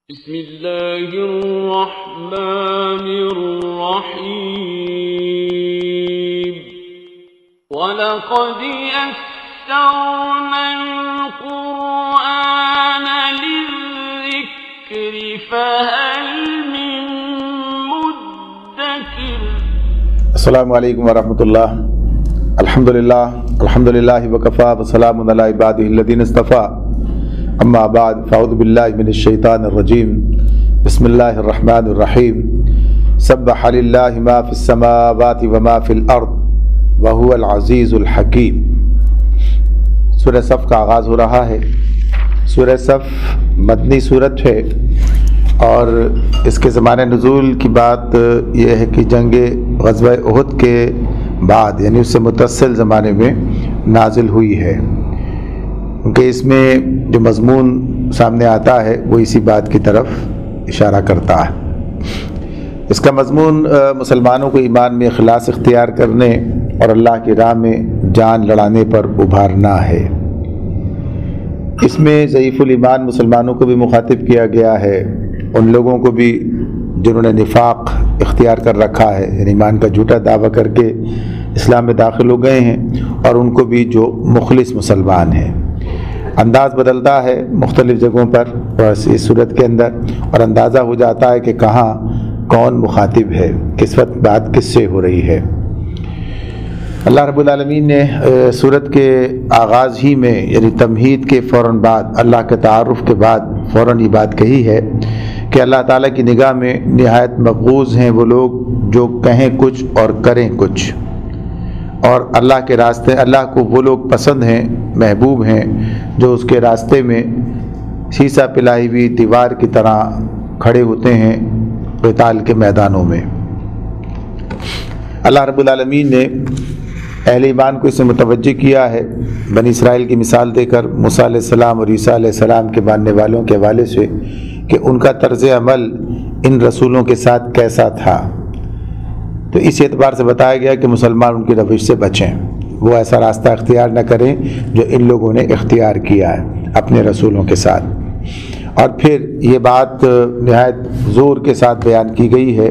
بسم اللہ الرحمن الرحیم وَلَقَدْ يَسَّرْنَا الْقُرْآنَ لِلذِّكْرِ فَهَلْ مِن مُدَّكِرٍ۔ السلام علیکم ورحمۃ اللہ۔ الحمدللہ وکفیٰ وسلام علی عبادہ الذین اصطفیٰ، اما بعد فاعوذ باللہ من الشیطان الرجیم، بسم اللہ الرحمن الرحیم۔ سبح للہ ما فی السماوات وما فی الارض وہو العزیز الحکیم۔ سورہ صف کا آغاز ہو رہا ہے۔ سورہ صف مدنی سورت ہے اور اس کے زمانہ نزول کی بات یہ ہے کہ جنگ غزوہ احد کے بعد یعنی اس سے متصل زمانے میں نازل ہوئی ہے، کیونکہ اس میں جو مضمون سامنے آتا ہے وہ اسی بات کی طرف اشارہ کرتا ہے۔ اس کا مضمون مسلمانوں کو ایمان میں اخلاص اختیار کرنے اور اللہ کی راہ میں جان لڑانے پر ابھارنا ہے۔ اس میں ضعیف الایمان مسلمانوں کو بھی مخاطب کیا گیا ہے، ان لوگوں کو بھی جنہوں نے نفاق اختیار کر رکھا ہے، یعنی ایمان کا جھوٹا دعویٰ کر کے اسلام میں داخل ہو گئے ہیں، اور ان کو بھی جو مخلص مسلمان ہیں۔ انداز بدلتا ہے مختلف جگہوں پر اس صورت کے اندر، اور اندازہ ہو جاتا ہے کہ کہاں کون مخاطب ہے، کس وقت بات کس سے ہو رہی ہے۔ اللہ رب العالمین نے سورت کے آغاز ہی میں یعنی تمہید کے فوراً بعد، اللہ کے تعارف کے بعد فوراً یہ بات کہی ہے کہ اللہ تعالیٰ کی نگاہ میں نہایت مقبوض ہیں وہ لوگ جو کہیں کچھ اور کریں کچھ، اور اللہ کے راستے اللہ کو وہ لوگ پسند ہیں، محبوب ہیں، جو اس کے راستے میں سیسا پلائی ہوئی دیوار کی طرح کھڑے ہوتے ہیں قتال کے میدانوں میں۔ اللہ رب العالمین نے اہل ایمان کو اس سے متوجہ کیا ہے بنی اسرائیل کی مثال دے کر، موسیٰ علیہ السلام اور عیسیٰ علیہ السلام کے ماننے والوں کے حوالے سے، کہ ان کا طرز عمل ان رسولوں کے ساتھ کیسا تھا۔ تو اس اعتبار سے بتایا گیا کہ مسلمان ان کی روش سے بچیں، وہ ایسا راستہ اختیار نہ کریں جو ان لوگوں نے اختیار کیا ہے اپنے رسولوں کے ساتھ۔ اور پھر یہ بات نہایت زور کے ساتھ بیان کی گئی ہے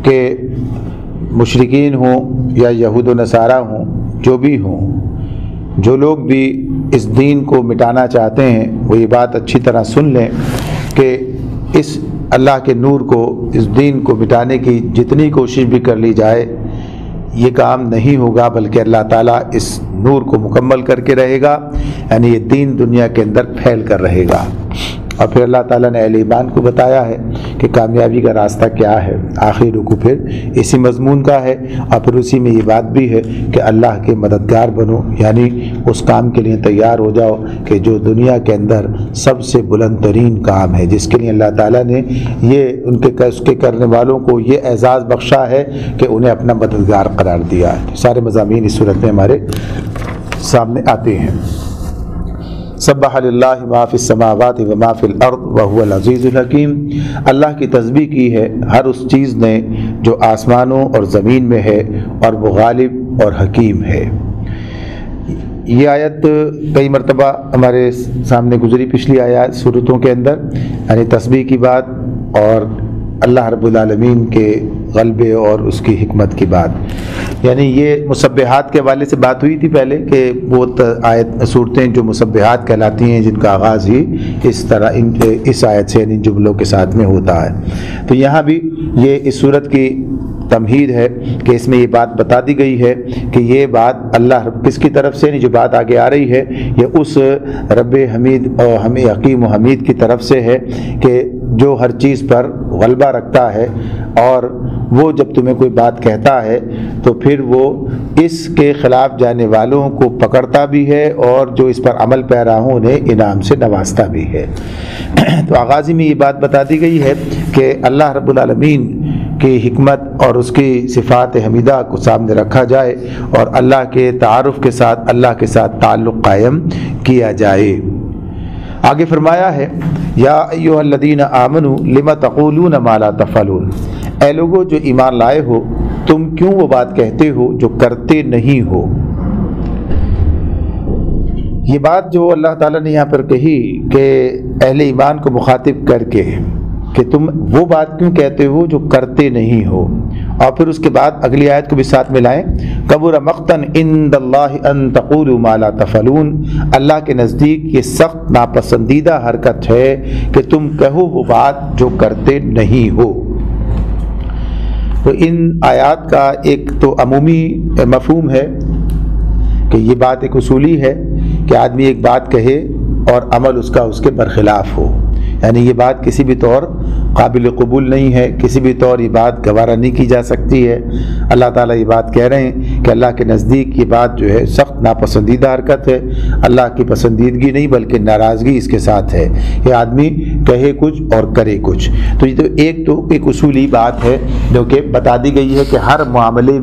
کہ مشرکین ہوں یا یہود و نصارہ ہوں، جو بھی ہوں، جو لوگ بھی اس دین کو مٹانا چاہتے ہیں وہ یہ بات اچھی طرح سن لیں کہ اس اللہ کے نور کو، اس دین کو مٹانے کی جتنی کوشش بھی کر لی جائے یہ کام نہیں ہوگا، بلکہ اللہ تعالیٰ اس نور کو مکمل کر کے رہے گا، یعنی یہ دین دنیا کے اندر پھیل کر رہے گا۔ اور پھر اللہ تعالیٰ نے اہل ایمان کو بتایا ہے کہ کامیابی کا راستہ کیا ہے۔ آخری رکوع پھر اسی مضمون کا ہے، اور پھر اسی میں یہ بات بھی ہے کہ اللہ کے مددگار بنو، یعنی اس کام کے لیے تیار ہو جاؤ کہ جو دنیا کے اندر سب سے بلند ترین کام ہے، جس کے لیے اللہ تعالیٰ نے یہ اس کے کرنے والوں کو یہ اعزاز بخشا ہے کہ انہیں اپنا مددگار قرار دیا ہے۔ سارے مضامین اس صورت میں ہمارے سامنے آتے ہیں۔ سبح للہ ما فی السماوات وما فی الارض وہو العزیز الحکیم۔ اللہ کی تسبیح کی ہے ہر اس چیز نے جو آسمانوں اور زمین میں ہے، اور وہ غالب اور حکیم ہے۔ یہ آیت کئی مرتبہ ہمارے سامنے گزری پچھلی آیات صورتوں کے اندر، یعنی تسبیح کی بات اور اللہ رب العالمین کے غلبے اور اس کی حکمت کی بات۔ یعنی یہ مسبحات کے حوالے سے بات ہوئی تھی پہلے کہ وہ صورتیں جو مسبحات کہلاتی ہیں جن کا آغاز ہی اس طرح اس آیت سے یعنی جملوں کے ساتھ میں ہوتا ہے۔ تو یہاں بھی یہ اس صورت کی تمہید ہے کہ اس میں یہ بات بتا دی گئی ہے کہ یہ بات اللہ کس کی طرف سے، جو بات آگے آ رہی ہے یہ اس رب حمید اور حکیم و حمید کی طرف سے ہے کہ جو ہر چیز پر غلبہ رکھتا ہے، اور وہ جب تمہیں کوئی بات کہتا ہے تو پھر وہ اس کے خلاف جانے والوں کو پکڑتا بھی ہے، اور جو اس پر عمل پیرا ہوں انہیں انعام سے نوازتا بھی ہے۔ تو آغازی میں یہ بات بتا دی گئی ہے کہ اللہ رب العالمین کی حکمت اور اس کی صفات حمیدہ کو سامنے رکھا جائے، اور اللہ کے تعارف کے ساتھ اللہ کے ساتھ تعلق قائم کیا جائے۔ آگے فرمایا ہے یا ایھا الذین آمنوا لم تقولون ما لا تفعلون، اے لوگو جو ایمان لائے ہو تم کیوں وہ بات کہتے ہو جو کرتے نہیں ہو۔ یہ بات جو اللہ تعالیٰ نے یہاں پر کہی کہ اہل ایمان کو مخاطب کر کے کہ تم وہ بات کیوں کہتے ہو جو کرتے نہیں ہو. اور پھر اس کے بعد اگلی آیت کو بھی ساتھ ملائیں. کبر مقتا عند اللہ ان تقولوا ما لا تفعلون. اللہ کے نزدیک یہ سخت ناپسندیدہ حرکت ہے کہ تم کہو وہ بات جو کرتے نہیں ہو. تو ان آیات کا ایک تو عمومی مفہوم ہے کہ یہ بات ایک اصولی ہے کہ آدمی ایک بات کہے اور عمل اس کا اس کے برخلاف ہو، یعنی یہ بات کسی بھی طور قابل قبول نہیں ہے، کسی بھی طور یہ بات گوارا نہیں کی جا سکتی ہے. اللہ تعالیٰ یہ بات کہہ رہے ہیں کہ اللہ کے نزدیک یہ بات جو ہے سخت ناپسندیدہ حرکت ہے. اللہ کی پسندیدگی نہیں بلکہ ناراضگی اس کے ساتھ ہے. یہ آدمی کہے کچھ اور کرے کچھ. تو یہ تو ایک اصولی بات ہے جو کہ بتا دی گئی ہے کہ ہر معاملے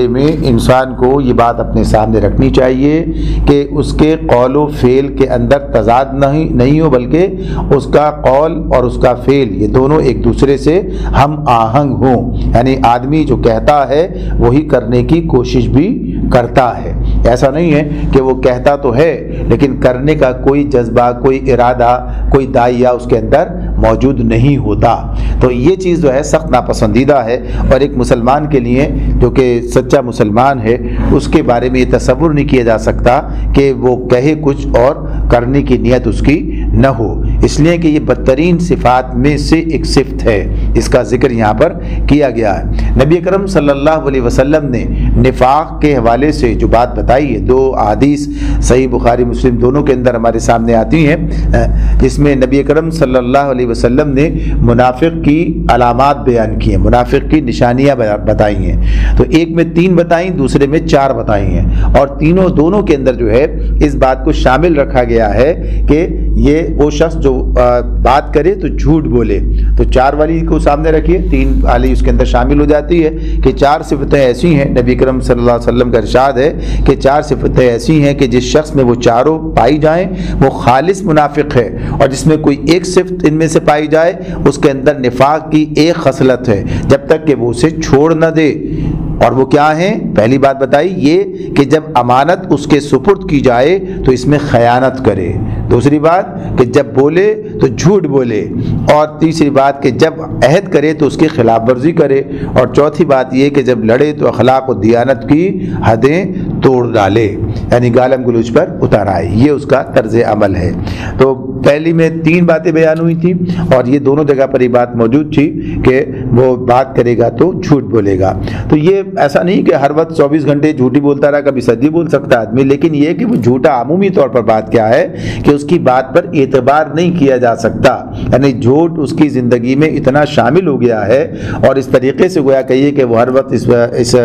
میں انسان کو یہ بات اپنے سامنے رکھنی چاہیے کہ اس کے قول و فعل کے اندر تضاد نہیں ہو، بلکہ اس کا قول اور اس کا فعل یہ دونوں ایک دوسرے سے ہم آہنگ ہوں. یعنی آدمی جو کہتا ہے وہی کرنے کی کوشش بھی کرتا ہے. ایسا نہیں ہے کہ وہ کہتا تو ہے لیکن کرنے کا کوئی جذبہ، کوئی ارادہ، کوئی داعیہ اس کے اندر موجود نہیں ہوتا. تو یہ چیز جو ہے سخت ناپسندیدہ ہے، اور ایک مسلمان کے لیے جو کہ سچا مسلمان ہے اس کے بارے میں یہ تصور نہیں کیا جا سکتا کہ وہ کہے کچھ اور کرنے کی نیت اس کی نہ ہو. اس لیے کہ یہ بدترین صفات میں سے ایک صفت ہے، اس کا ذکر یہاں پر کیا گیا ہے. نبی اکرم صلی اللہ علیہ وسلم نے نفاق کے حوالے سے جو بات بتائی ہے، 2 احادیث صحیح بخاری مسلم دونوں کے اندر ہمارے سامنے آتی ہیں، جس میں نبی اکرم صلی اللہ علیہ وسلم نے منافق کی علامات بیان کی ہیں، منافق کی نشانیاں بتائی ہیں. تو ایک میں 3 بتائیں، دوسرے میں 4 بتائی ہیں، اور دونوں کے اندر جو ہے اس بات کو شامل رکھا گیا ہے کہ یہ وہ شخص جو بات کرے تو جھوٹ بولے. تو 4 والی کو سامنے رکھیے، 3 والی اس کے اندر شامل ہو جاتی ہے کہ 4 صفتیں ایسی ہیں. نبی کرم صلی اللہ علیہ وسلم کا ارشاد ہے کہ 4 صفتیں ایسی ہیں کہ جس شخص میں وہ چاروں پائی جائیں وہ خالص منافق ہے، اور جس میں کوئی ایک صفت ان میں سے پائی جائے اس کے اندر نفاق کی ایک خصلت ہے جب تک کہ وہ اسے چھوڑ نہ دے. اور وہ کیا ہیں؟ پہلی بات بتائی یہ کہ جب امانت اس کے سپرد کی جائے تو اس میں خیانت کرے. دوسری بات کہ جب بولے تو جھوٹ بولے. اور تیسری بات کہ جب عہد کرے تو اس کی خلاف ورزی کرے. اور چوتھی بات یہ کہ جب لڑے تو اخلاق و دیانت کی حدیں توڑ ڈالے، یعنی گالم گلوچ پر اتر آئے. یہ اس کا طرز عمل ہے. تو پہلی میں 3 باتیں بیان ہوئی تھیں، اور یہ دونوں جگہ پر یہ بات موجود تھی کہ وہ بات کرے گا تو جھوٹ بولے گا. تو یہ ایسا نہیں کہ ہر وقت 24 گھنٹے جھوٹی بولتا رہا، کبھی سچی بول سکتا آدمی، لیکن یہ کہ وہ جھوٹا عمومی طور پر بات کیا ہے کہ اس کی بات پر اعتبار نہیں کیا جا سکتا. یعنی جھوٹ اس کی زندگی میں اتنا شامل ہو گیا ہے اور اس طریقے سے گویا کہیے کہ وہ ہر وقت اس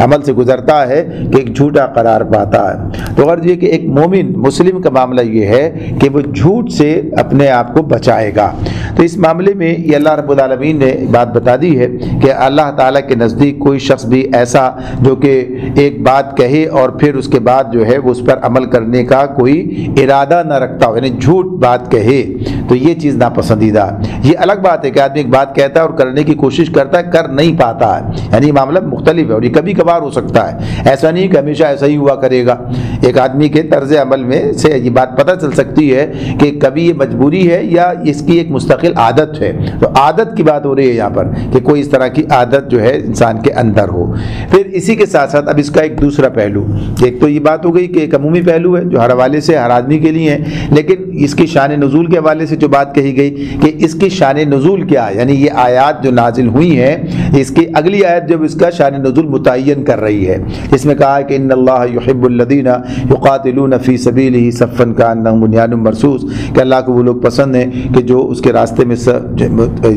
عمل سے گزرتا ہے کہ ایک جھوٹا قرار پاتا ہے. تو غرض یہ کہ ایک مومن مسلم کا معاملہ یہ ہے کہ وہ جھوٹ سے اپنے آپ کو بچائے گا. تو اس معاملے میں یہ اللہ رب العالمین نے بات بتا دی ہے کہ اللہ تعالیٰ کے نزدیک کوئی شخص بھی ایسا جو کہ ایک بات کہے اور پھر اس کے بعد جو ہے وہ اس پر عمل کرنے کا کوئی ارادہ نہ رکھتا ہو، یعنی جھوٹ بات کہے، تو یہ چیز ناپسندیدہ. یہ الگ بات ہے کہ آدمی ایک بات کہتا ہے اور کرنے کی کوشش کرتا ہے، کر نہیں پاتا ہے، یعنی معاملہ مختلف ہے اور یہ کبھی کبھار ہو سکتا ہے. ایسا نہیں کہ ہمیشہ ایسا ہی ہوا کرے گا. ایک آدمی کے طرز عمل میں سے یہ بات پتہ چل سکتی ہے کہ کبھی یہ مجبوری ہے یا اس کی ایک مستقل عادت ہے. تو عادت کی بات ہو رہی ہے یہاں پر کہ کوئی اس طرح کی عادت جو ہے انسان کے اندر ہو. پھر اسی کے ساتھ ساتھ اب اس کا ایک دوسرا پہلو، ایک تو یہ بات ہو گئی کہ ایک عمومی پہلو ہے جو ہر حوالے سے ہر آدمی کے لیے ہے، لیکن اس کی شان نزول کے حوالے سے جو بات کہی گئی کہ اس کی شان نزول کیا ہے، یعنی یہ آیات جو نازل ہوئی ہیں اس کی اگلی آیت جب اس کا شان نزول متعین کر رہی ہے، اس میں کہا کہ ان اللہ یحب الذین یقاتلون فی سبیلہ صفا کانہم بنیان مرصوص، کہ اللہ کو وہ لوگ پسند ہیں کہ جو اس کے راستے میں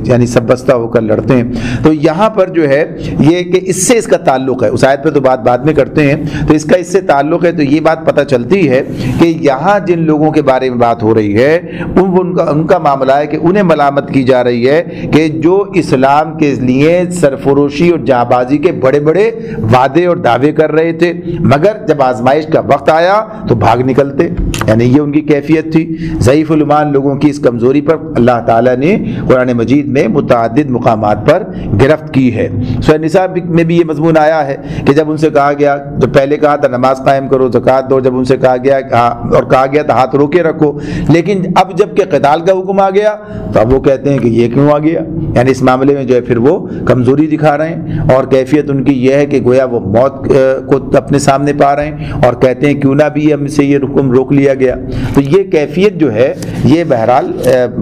یعنی سب بستہ ہو کر لڑتے ہیں. تو یہاں پر جو ہے یہ کہ اس سے اس کا تعلق ہے، اس آیت پہ تو بات بعد میں کرتے ہیں، تو اس کا اس سے تعلق ہے. تو یہ بات پتہ چلتی ہے کہ یہاں جن لوگوں کے بارے میں بات ہو رہی ہے ان کا معاملہ ہے کہ انہیں ملامت کی جا رہی ہے کہ جو اسلام کے لیے سرفروشی اور جاں بازی کے بڑے بڑے وعدے اور دعوے کر رہے تھے، مگر جب آزمائش کا وقت آیا تو بھاگ نکلتے. یعنی یہ ان کی کیفیت تھی. ضعیف الایمان لوگوں کی اس کمزوری پر اللہ تعالیٰ تعالیٰ نے قرآن مجید میں متعدد مقامات پر گرفت کی ہے۔ سورہ نساء میں بھی یہ مضمون آیا ہے کہ جب ان سے کہا گیا، جب پہلے کہا تھا نماز قائم کرو، زکوٰۃ دو، جب ان سے کہا گیا اور کہا گیا تو ہاتھ روکے رکھو، لیکن اب جب کہ قتال کا حکم آ گیا تو اب وہ کہتے ہیں کہ یہ کیوں آ گیا، یعنی اس معاملے میں جو ہے پھر وہ کمزوری دکھا رہے ہیں، اور کیفیت ان کی یہ ہے کہ گویا وہ موت کو اپنے سامنے پا رہے ہیں اور کہتے ہیں کیوں نہ بھی ہم سے یہ حکم روک لیا گیا۔ تو یہ کیفیت جو ہے یہ بہرحال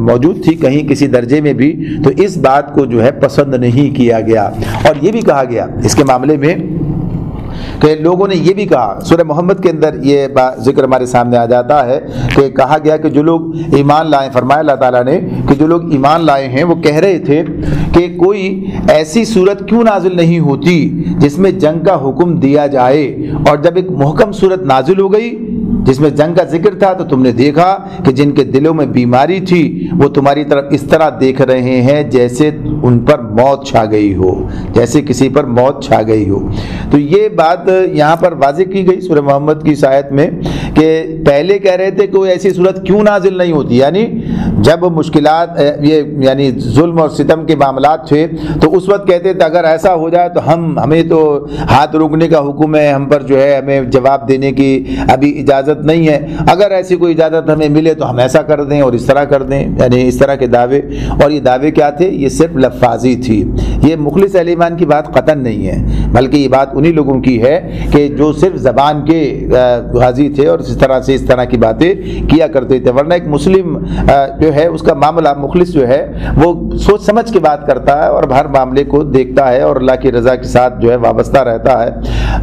موجود تھی کہیں کسی درجے میں بھی، تو اس بات کو جو ہے پسند نہیں کیا گیا۔ اور یہ بھی کہا گیا اس کے معاملے میں کہ لوگوں نے یہ بھی کہا، سورہ محمد کے اندر یہ ذکر ہمارے سامنے آ جاتا ہے کہ کہا گیا کہ جو لوگ ایمان لائے، فرمایا اللہ تعالیٰ نے کہ جو لوگ ایمان لائے ہیں وہ کہہ رہے تھے کہ کوئی ایسی صورت کیوں نازل نہیں ہوتی جس میں جنگ کا حکم دیا جائے، اور جب ایک محکم صورت نازل ہو گئی جس میں جنگ کا ذکر تھا تو تم نے دیکھا کہ جن کے دلوں میں بیماری تھی وہ تمہاری طرف اس طرح دیکھ رہے ہیں جیسے ان پر موت چھا گئی ہو، جیسے کسی پر موت چھا گئی ہو۔ تو یہ بات یہاں پر واضح کی گئی سورہ محمد کی اس آیت میں کہ پہلے کہہ رہے تھے کہ کوئی ایسی صورت کیوں نازل نہیں ہوتی، یعنی جب مشکلات یہ یعنی ظلم اور ستم کے معاملات تھے تو اس وقت کہتے تھے اگر ایسا ہو جائے تو ہمیں تو ہاتھ روکنے کا حکم ہے، ہم پر جو ہے ہمیں جواب دینے کی ابھی اجازت نہیں ہے، اگر ایسی کوئی اجازت ہمیں ملے تو ہم ایسا کر دیں اور اس طرح کر دیں، یعنی اس طرح کے دعوے۔ اور یہ دعوے کیا تھے؟ یہ صرف لفاظی تھی، یہ مخلص اہل ایمان کی بات قطعاً نہیں ہے، بلکہ یہ بات انہی لوگوں کی ہے کہ جو صرف زبان کے غازی تھے اور اس طرح کی باتیں کیا کرتے تھے، ورنہ ایک مسلم جو ہے اس کا معاملہ مخلص جو ہے وہ سوچ سمجھ کے بات کرتا ہے اور ہر معاملے کو دیکھتا ہے اور اللہ کی رضا کے ساتھ جو ہے وابستہ رہتا ہے۔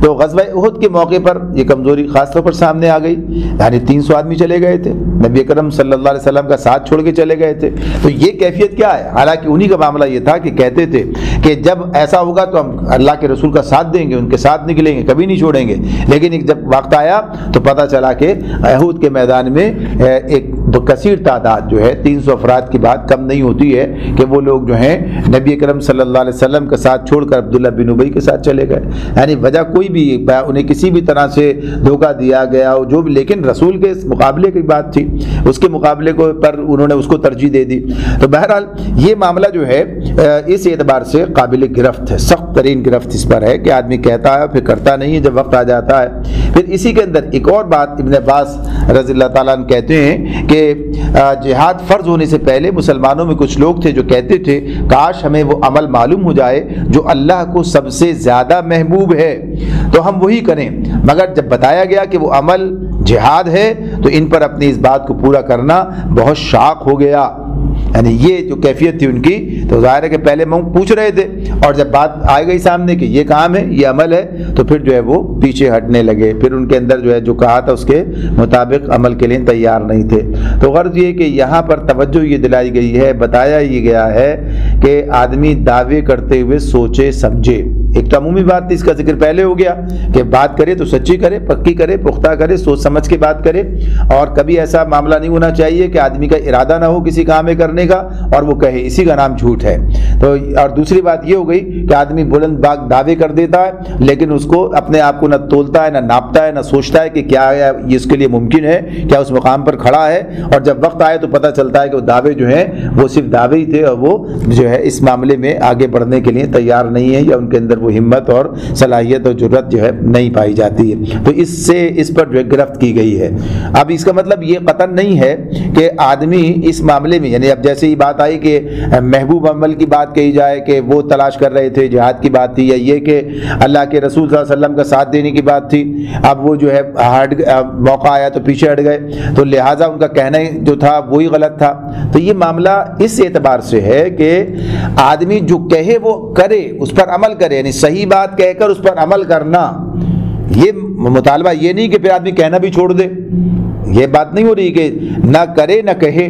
تو غزوہ احد کے موقع پر یہ کمزوری خاص طور پر سامنے آ گئی، یعنی 300 آدمی چلے گئے تھے، نبی اکرم صلی اللہ علیہ وسلم کا ساتھ چھوڑ کے چلے گئے تھے۔ تو یہ کیفیت کیا ہے؟ حالانکہ انہی کا معاملہ یہ تھا کہ کہتے تھے کہ جب ایسا ہوگا تو ہم اللہ کے رسول کا ساتھ دیں گے، ان کے ساتھ نکلیں گے، کبھی نہیں چھوڑیں گے، لیکن جب وقت آیا تو پتہ چلا کہ احد کے میدان میں ایک کثیر تعداد جو ہے 300 افراد کی بات کم نہیں ہوتی ہے کہ وہ لوگ جو ہیں نبی اکرم صلی اللہ علیہ وسلم کا ساتھ چھوڑ کر عبداللہ بن ابی کے ساتھ چلے گئے، یعنی وجہ کوئی بھی انہیں کسی بھی طرح سے دھوکہ دیا گیا جو بھی، لیکن رسول کے مقابلے کی بات تھی، اس کے مقابلے کو پر انہوں نے اس کو ترجیح دے دی۔ تو بہرحال یہ معاملہ جو ہے اس اعتبار سے قابل گرفت ہے، سخت ترین گرفت اس پر ہے کہ آدمی کہتا ہے پھر کرتا نہیں ہے جب وقت آ جاتا ہے۔ پھر اسی کے اندر ایک اور بات ابن عباس رضی اللہ تعالیٰ عنہ کہتے ہیں کہ جہاد فرض ہونے سے پہلے مسلمانوں میں کچھ لوگ تھے جو کہتے تھے کاش ہمیں وہ عمل معلوم ہو جائے جو اللہ کو سب سے زیادہ محبوب ہے تو ہم وہی کریں، مگر جب بتایا گیا کہ وہ عمل جہاد ہے تو ان پر اپنی اس بات کو پورا کرنا بہت شاق ہو گیا۔ یعنی یہ جو کیفیت تھی ان کی، تو ظاہر ہے کہ پہلے پوچھ رہے تھے اور جب بات آئے گئی سامنے کہ یہ کام ہے، یہ عمل ہے، تو پھر جو ہے وہ پیچھے ہٹنے لگے، پھر ان کے اندر جو ہے جو کہا تھا اس کے مطابق عمل کے لیے تیار نہیں تھے۔ تو غرض یہ کہ یہاں پر توجہ یہ دلائی گئی ہے، بتایا یہ گیا ہے کہ آدمی دعوے کرتے ہوئے سوچے سمجھے۔ ایک تو عمومی بات تھی، اس کا ذکر پہلے ہو گیا کہ بات کرے تو سچی کرے، پکی کرے، پختہ کرے، سوچ سمجھ کے بات کرے، اور کبھی ایسا معاملہ نہیں ہونا چاہیے کہ آدمی کا ارادہ نہ ہو کسی کام میں کرنے کا اور وہ کہے اسی کا نام جھوٹ ہے۔ تو اور دوسری بات یہ ہو گئی کہ آدمی بلند باغ دعوے کر دیتا ہے لیکن اس کو اپنے آپ کو نہ تولتا ہے، نہ ناپتا ہے، نہ سوچتا ہے کہ کیا یہ اس کے لیے ممکن ہے، کیا اس مقام پر کھڑا ہے، اور جب وقت آئے تو پتہ چلتا ہے کہ وہ دعوے جو ہیں وہ صرف دعوے ہی تھے اور وہ جو ہے اس معاملے میں آگے بڑھنے کے لیے تیار نہیں ہے، یا ان کے اندر وہ ہمت اور صلاحیت اور جرت جو ہے نہیں پائی جاتی ہے۔ تو اس سے اس پر جو ہے گرفت کی گئی ہے۔ اب اس کا مطلب یہ قطعاً نہیں ہے کہ آدمی اس معاملے میں، یعنی اب جیسے یہ بات آئی کہ محبوب عمل کی بات کہی جائے کہ وہ تلاش کر رہے تھے، جہاد کی بات تھی، یا یہ کہ اللہ کے رسول صلی اللہ علیہ وسلم کا ساتھ دینے کی بات تھی، اب وہ جو ہے موقع آیا تو پیچھے ہٹ گئے، تو لہٰذا ان کا کہنا جو تھا وہی غلط تھا۔ تو یہ معاملہ اس اعتبار سے ہے کہ آدمی جو کہے وہ کرے، اس پر عمل کرے، یعنی صحیح بات کہہ کر اس پر عمل کرنا، یہ مطالبہ یہ نہیں کہ پھر آدمی کہنا بھی چھوڑ دے، یہ بات نہیں ہو رہی کہ نہ کرے نہ کہے۔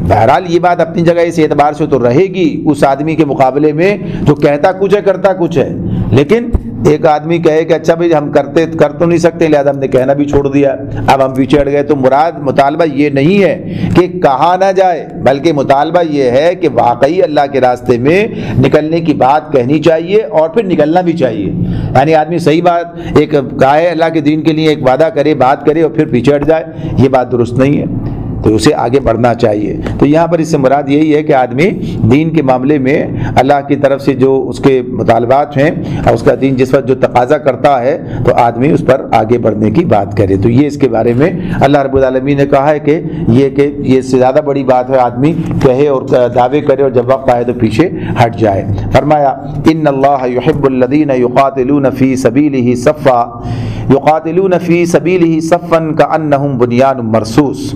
بہرحال یہ بات اپنی جگہ اس اعتبار سے تو رہے گی اس آدمی کے مقابلے میں جو کہتا کچھ ہے کرتا کچھ ہے، لیکن ایک آدمی کہے کہ اچھا بھائی ہم کر تو نہیں سکتے لہذا ہم نے کہنا بھی چھوڑ دیا، اب ہم پیچھے ہٹ گئے، تو مطالبہ یہ نہیں ہے کہ کہا نہ جائے، بلکہ مطالبہ یہ ہے کہ واقعی اللہ کے راستے میں نکلنے کی بات کہنی چاہیے اور پھر نکلنا بھی چاہیے۔ یعنی آدمی صحیح بات ایک کہے اللہ کے دین کے لیے، ایک وعدہ کرے، بات کرے اور پھر پیچھے ہٹ جائے، یہ بات درست نہیں ہے۔ تو اسے آگے بڑھنا چاہیے۔ تو یہاں پر اس سے مراد یہی ہے کہ آدمی دین کے معاملے میں اللہ کی طرف سے جو اس کے مطالبات ہیں اور اس کا دین جس وقت جو تقاضا کرتا ہے تو آدمی اس پر آگے بڑھنے کی بات کرے۔ تو یہ اس کے بارے میں اللہ رب العالمین نے کہا ہے کہ یہ سے زیادہ بڑی بات ہے آدمی کہے اور دعوے کرے اور جب وقت آئے تو پیچھے ہٹ جائے۔ فرمایا ان اللہ یحب الذین یقاتلون فی سبیلہ صفا یقاتلون فی سبیلہ صفا کأنہم بنیان مرصوص۔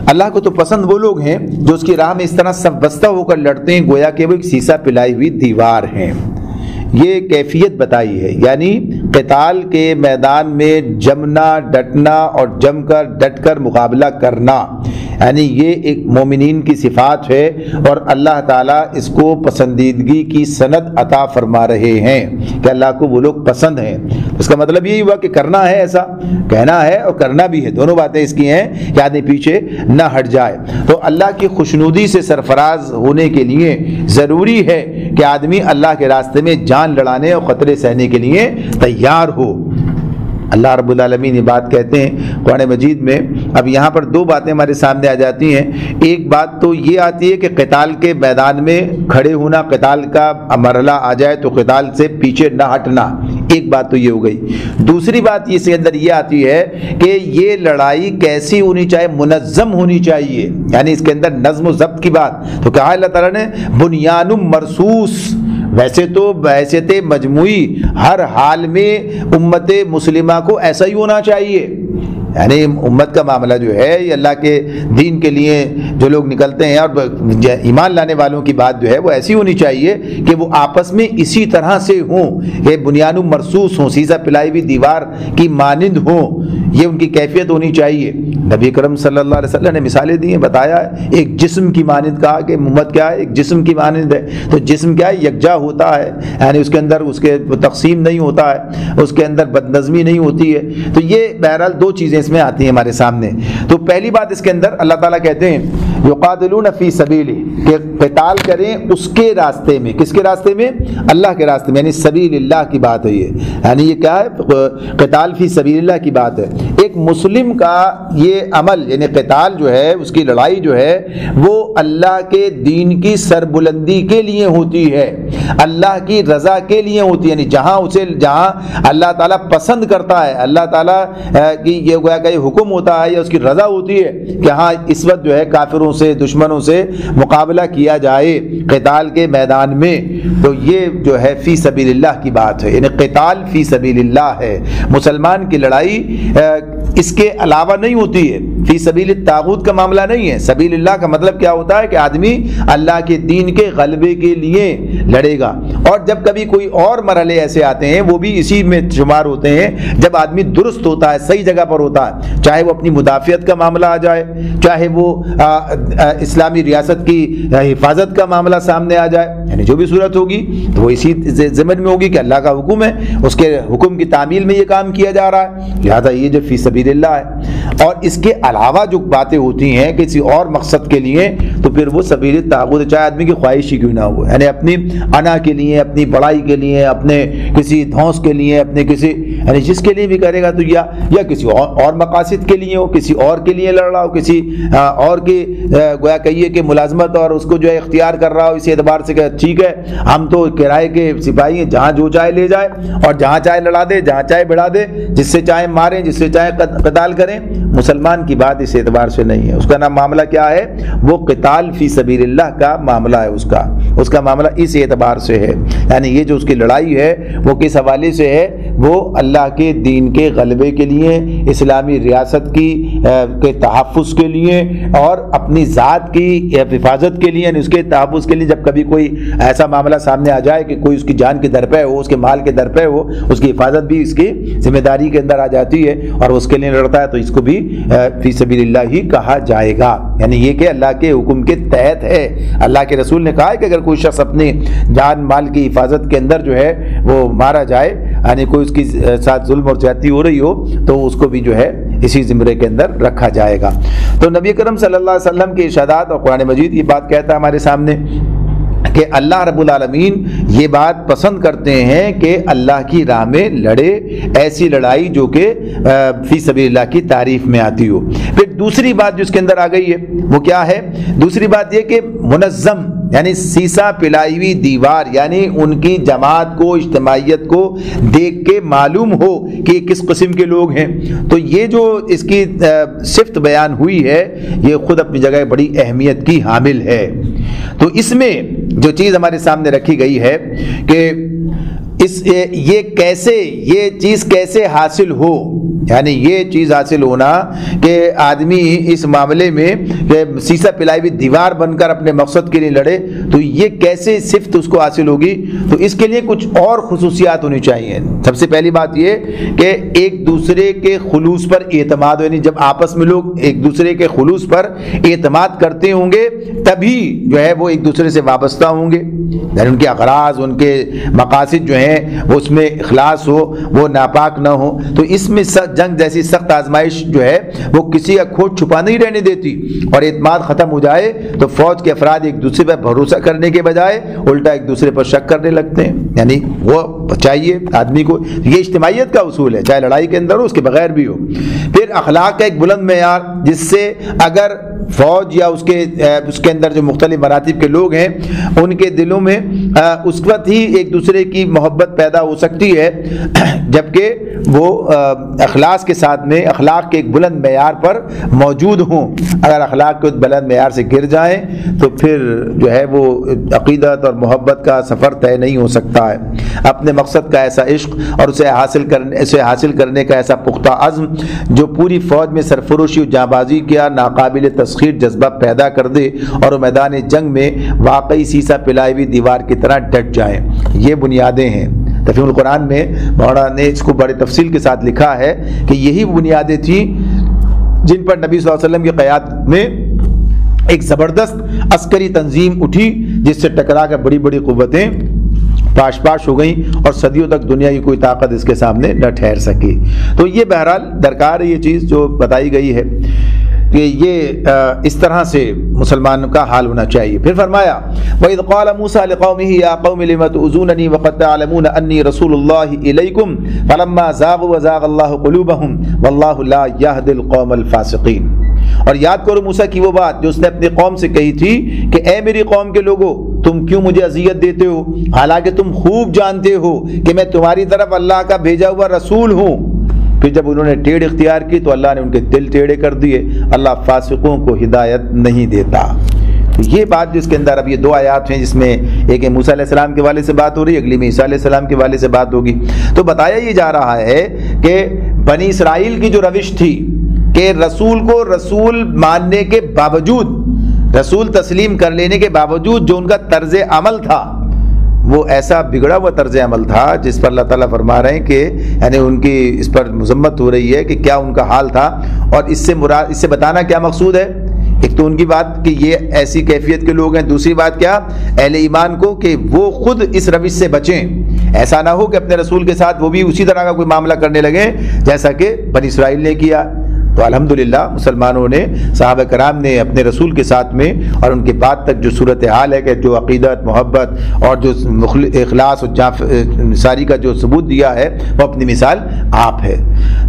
اللہ کو تو پسند وہ لوگ ہیں جو اس کی راہ میں اس طرح صف بستہ ہو کر لڑتے ہیں گویا کہ وہ ایک سیسا پلائی ہوئی دیوار ہیں۔ یہ کیفیت بتائی ہے، یعنی قتال کے میدان میں جمنا، ڈٹنا اور جم کر ڈٹ کر مقابلہ کرنا، یعنی یہ ایک مومنین کی صفات ہے اور اللہ تعالیٰ اس کو پسندیدگی کی سند عطا فرما رہے ہیں کہ اللہ کو وہ لوگ پسند ہیں۔ اس کا مطلب یہی ہوا کہ کرنا ہے، ایسا کہنا ہے اور کرنا بھی ہے، دونوں باتیں اس کی ہیں کہ آدمی پیچھے نہ ہٹ جائے۔ تو اللہ کی خوشنودی سے سرفراز ہونے کے لیے ضروری ہے کہ آدمی اللہ کے راستے میں جان لڑانے اور خطرے سہنے کے لیے تیار ہو۔ اللہ رب العالمین یہ بات کہتے ہیں قرآن مجید میں۔ اب یہاں پر دو باتیں ہمارے سامنے آ جاتی ہیں۔ ایک بات تو یہ آتی ہے کہ قتال کے میدان میں کھڑے ہونا، قتال کا مرحلہ آ جائے تو قتال سے پیچھے نہ ہٹنا، ایک بات تو یہ ہو گئی۔ دوسری بات اس کے اندر یہ آتی ہے کہ یہ لڑائی کیسی ہونی چاہیے، منظم ہونی چاہیے، یعنی اس کے اندر نظم و ضبط کی بات۔ تو کہا اللہ تعالیٰ نے بنیان مرصوص، ویسے تو بحیثیت مجموعی ہر حال میں امت مسلمہ کو ایسا ہی ہونا چاہیے، یعنی امت کا معاملہ جو ہے یہ اللہ کے دین کے لیے جو لوگ نکلتے ہیں اور ایمان لانے والوں کی بات جو ہے وہ ایسی ہونی چاہیے کہ وہ آپس میں اسی طرح سے ہوں، یہ بنیان مرصوص ہوں، سیسا پلائی ہوئی دیوار کی مانند ہوں، یہ ان کی کیفیت ہونی چاہیے۔ نبی کرم صلی اللہ علیہ وسلم نے مثالیں دی ہیں، بتایا ہے ایک جسم کی مانند، کہا کہ امت کیا ہے، ایک جسم کی مانند ہے۔ تو جسم کیا ہے، یکجا ہوتا ہے، یعنی اس کے اندر اس کے تقسیم نہیں ہوتا ہے، اس کے اندر بدنظمی نہیں ہوتی ہے۔ تو یہ بہرحال دو چیزیں اس میں آتی ہیں ہمارے سامنے۔ تو پہلی بات اس کے اندر اللہ تعالیٰ کہتے ہیں یقاتلون فی سبیلہ، کہ قتال کریں اس کے راستے میں۔ کس کے راستے میں؟ اللہ کے راستے میں، یعنی سبیل اللہ کی بات ہے یہ، یعنی یہ کیا ہے، قتال فی سبیل اللہ کی بات ہے۔ ایک مسلم کا یہ عمل، یعنی قتال جو ہے، اس کی لڑائی جو ہے وہ اللہ کے دین کی سربلندی کے لیے ہوتی ہے، اللہ کی رضا کے لیے ہوتی ہے، یعنی جہاں اللہ تعالیٰ پسند کرتا ہے، اللہ تعالیٰ کی یہ گویا کہ حکم ہوتا ہے یا اس کی رضا ہوتی ہے کہ ہاں اس وقت جو ہے کافروں سے، دشمنوں سے مقابلہ کیا جائے قتال کے میدان میں، تو یہ جو ہے فی سبیل اللہ کی بات ہے، یعنی قتال فی سبیل اللہ ہے۔ مسلمان کی لڑائی اس کے علاوہ نہیں ہوتی ہے، فی سبیل الطاغوت کا معاملہ نہیں ہے۔ سبیل اللہ کا مطلب کیا ہوتا ہے کہ آدمی اللہ کے دین کے غلبے کے لیے لڑے گا۔ اور جب کبھی کوئی اور مرحلے ایسے آتے ہیں وہ بھی اسی میں شمار ہوتے ہیں، جب آدمی درست ہوتا ہے، صحیح جگہ پر ہوتا ہے، چاہے وہ اپنی مدافعت کا معاملہ آ جائے، چاہے وہ اسلامی ریاست کی حفاظت کا معاملہ سامنے آ جائے، یعنی جو بھی صورت ہوگی تو وہ اسی ضمن میں ہوگی کہ اللہ کا حکم ہے، اس کے حکم کی تعمیل میں یہ کام کیا جا رہا ہے، لہذا یہ جو فی سبیل اللہ ہے۔ اور اس کے علاوہ جو باتیں ہوتی ہیں کسی اور مقصد کے لیے، تو پھر وہ سبیل الطاغوت، چاہے آدمی کی خواہش ہی کیوں نہ ہو، یعنی اپنی انا کے لیے، اپنی بڑائی کے لیے، اپنے کسی دھونس کے لیے، اپنے کسی یعنی جس کے لیے بھی کرے گا تو یا کسی اور مقاصد کے لیے ہو، کسی اور کے لیے لڑ رہا ہو، کسی اور کی گویا کہیے کہ ملازمت اور اس کو جو ہے اختیار کر رہا ہو، اسی اعتبار سے کہ ٹھیک ہے ہم تو کرائے کے سپاہی ہیں، جہاں جو چاہے لے جائے اور جہاں چاہے لڑا دے، جہاں چاہے بڑھا دے، جس سے چاہے ماریں، جس سے چاہے قتال کریں۔ مسلمان کی بات اس اعتبار سے نہیں ہے، اس کا نام معاملہ کیا ہے، وہ قتال فی سبیل اللہ کا معاملہ ہے، اس کا معاملہ اس اعتبار سے ہے، یعنی یہ جو اس کی لڑائی ہے وہ کس حوالے سے ہے، وہ اللہ کے دین کے غلبے کے لیے، اسلامی ریاست کے تحفظ کے لیے اور اپنی ذات کی حفاظت کے لیے، یعنی اس کے تحفظ کے لیے۔ جب کبھی کوئی ایسا معاملہ سامنے آ جائے کہ کوئی اس کی جان کے درپے ہو، اس کے مال کے درپے ہو، اس کی حفاظت بھی اس کی ذمہ داری کے اندر آ جاتی ہے اور اس کے لیے لڑتا ہے، تو اس کو بھی فی سبیل اللہ ہی کہا جائے گا، یعنی یہ کہ اللہ کے حکم کے تحت ہے۔ اللہ کے رسول نے کہا ہے کہ اگر کوئی شخص اپنی جان مال کی حفاظت کے اندر جو ہے وہ مارا جائے، یعنی کوئی اس کی ساتھ ظلم اور زیادتی ہو رہی ہو، تو اس کو بھی جو ہے اسی زمرے کے اندر رکھا جائے گا۔ تو نبی کرم صلی اللہ علیہ وسلم کے ارشادات اور قرآن مجید یہ بات کہتا ہے ہمارے سامنے کہ اللہ رب العالمین یہ بات پسند کرتے ہیں کہ اللہ کی راہ میں لڑے، ایسی لڑائی جو کہ فی سبیل اللہ کی تعریف میں آتی ہو۔ پھر دوسری بات جو اس کے اندر آ گئی ہے وہ کیا ہے؟ دوسری بات یہ کہ منظم، یعنی سیسا پلائی ہوئی دیوار، یعنی ان کی جماعت کو، اجتماعیت کو دیکھ کے معلوم ہو کہ یہ کس قسم کے لوگ ہیں۔ تو یہ جو اس کی صفت بیان ہوئی ہے یہ خود اپنی جگہ بڑی اہمیت کی حامل ہے۔ تو اس میں جو چیز ہمارے سامنے رکھی گئی ہے کہ یہ چیز کیسے حاصل ہو، یعنی یہ چیز حاصل ہونا کہ آدمی اس معاملے میں کہ سیسا پلائی ہوئی دیوار بن کر اپنے مقصد کے لیے لڑے، تو یہ کیسے صفت اس کو حاصل ہوگی؟ تو اس کے لیے کچھ اور خصوصیات ہونی چاہیے۔ سب سے پہلی بات یہ کہ ایک دوسرے کے خلوص پر اعتماد، یعنی جب آپس میں لوگ ایک دوسرے کے خلوص پر اعتماد کرتے ہوں گے تبھی جو ہے وہ ایک دوسرے سے وابستہ ہوں گے، یعنی ان کے اغراض، ان کے مقاصد جو ہیں وہ اس میں اخلاص ہو، وہ ناپاک نہ ہو۔ تو اس میں جنگ جیسی سخت آزمائش جو ہے وہ کسی کا کھوٹ چھپا نہیں رہنے دیتی، اور اعتماد ختم ہو جائے تو فوج کے افراد ایک دوسرے پر بھروسہ کرنے کے بجائے الٹا ایک دوسرے پر شک کرنے لگتے ہیں۔ یعنی وہ چاہیے آدمی کو، یہ اجتماعیت کا اصول ہے، چاہے لڑائی کے اندر ہو، اس کے بغیر بھی ہو۔ پھر اخلاق کا ایک بلند معیار، جس سے اگر فوج یا اس کے اندر جو مختلف مراتب کے لوگ ہیں ان کے دلوں میں اس وقت ہی ایک دوسرے کی محبت پیدا ہو سکتی ہے جبکہ وہ اخلاص کے ساتھ میں اخلاق کے ایک بلند معیار پر موجود ہوں۔ اگر اخلاق کے بلند معیار سے گر جائیں تو پھر جو ہے وہ عقیدت اور محبت کا سفر طے نہیں ہو سکتا ہے۔ اپنے مقصد کا ایسا عشق اور اسے حاصل کرنے کا ایسا پختہ عزم جو پوری فوج میں سرفروشی و جانبازی کیا ناقابل تسخیر جذبہ پیدا کر دے اور وہ میدان جنگ میں واقعی سیسا پلائی ہوئی دیوار کی طرح ڈٹ جائیں۔ یہ بنیادیں ہیں۔ تفہیم القرآن میں مولانا نے اس کو بڑے تفصیل کے ساتھ لکھا ہے کہ یہی بنیادیں تھیں جن پر نبی صلی اللہ علیہ وسلم کی قیادت میں ایک زبردست عسکری تنظیم اٹھی، جس سے ٹکرا کر بڑی بڑی قوتیں پاش ہو گئیں اور صدیوں تک دنیا کی کوئی طاقت اس کے سامنے نہ ٹھہر سکی۔ تو یہ بہرحال درکار ہے، یہ چیز جو بتائی گئی ہے کہ یہ اس طرح سے مسلمان کا حال ہونا چاہیے۔ پھر فرمایا وَإِذْ قَالَ مُوسَىٰ لِقَوْمِهِ يَا قَوْمِ لِمَ تُؤْذُونَنِي وَقَدْ تَعْلَمُونَ أَنِّي رَسُولُ اللَّهِ إِلَيْكُمْ فَلَمَّا زَاغُوا وَزَاغَ اللَّهُ قُلُوبَهُمْ وَاللَّهُ لَا يَهْدِي الْقَوْمَ الْفَاسِقِينَ۔ اور یاد کرو موسیٰ کی وہ بات جو اس نے اپنی قوم سے کہی تھی کہ اے میری قوم کے لوگوں، تم کیوں مجھے اذیت دیتے ہو حالانکہ تم خوب جانتے ہو کہ میں تمہاری طرف اللہ کا بھیجا ہوا رسول ہوں۔ پھر جب انہوں نے ٹیڑھ اختیار کی تو اللہ نے ان کے دل ٹیڑھے کر دیے۔ اللہ فاسقوں کو ہدایت نہیں دیتا۔ یہ بات جو اس کے اندر اب یہ دو آیات ہیں، جس میں ایک موسیٰ علیہ السلام کے والے سے بات ہو رہی ہے، اگلی میں عیسیٰ علیہ السلام کے والے سے بات ہوگی۔ تو بتایا یہ جا رہا ہے کہ بنی اسرائیل کی جو روش تھی کہ رسول کو رسول ماننے کے باوجود، رسول تسلیم کر لینے کے باوجود جو ان کا طرز عمل تھا وہ ایسا بگڑا ہوا طرز عمل تھا جس پر اللہ تعالیٰ فرما رہے ہیں کہ یعنی ان کی اس پر مذمت ہو رہی ہے کہ کیا ان کا حال تھا۔ اور اس سے بتانا کیا مقصود ہے؟ ایک تو ان کی بات کہ یہ ایسی کیفیت کے لوگ ہیں، دوسری بات کیا اہل ایمان کو کہ وہ خود اس روش سے بچیں، ایسا نہ ہو کہ اپنے رسول کے ساتھ وہ بھی اسی طرح کا کوئی معاملہ کرنے لگیں جیسا کہ بنی اسرائیل نے کیا۔ تو الحمدللہ مسلمانوں نے، صحابہ کرام نے اپنے رسول کے ساتھ میں اور ان کے بعد تک جو صورتحال ہے کہ جو عقیدت، محبت اور جو اخلاص اور ساری کا جو ثبوت دیا ہے وہ اپنی مثال آپ ہے۔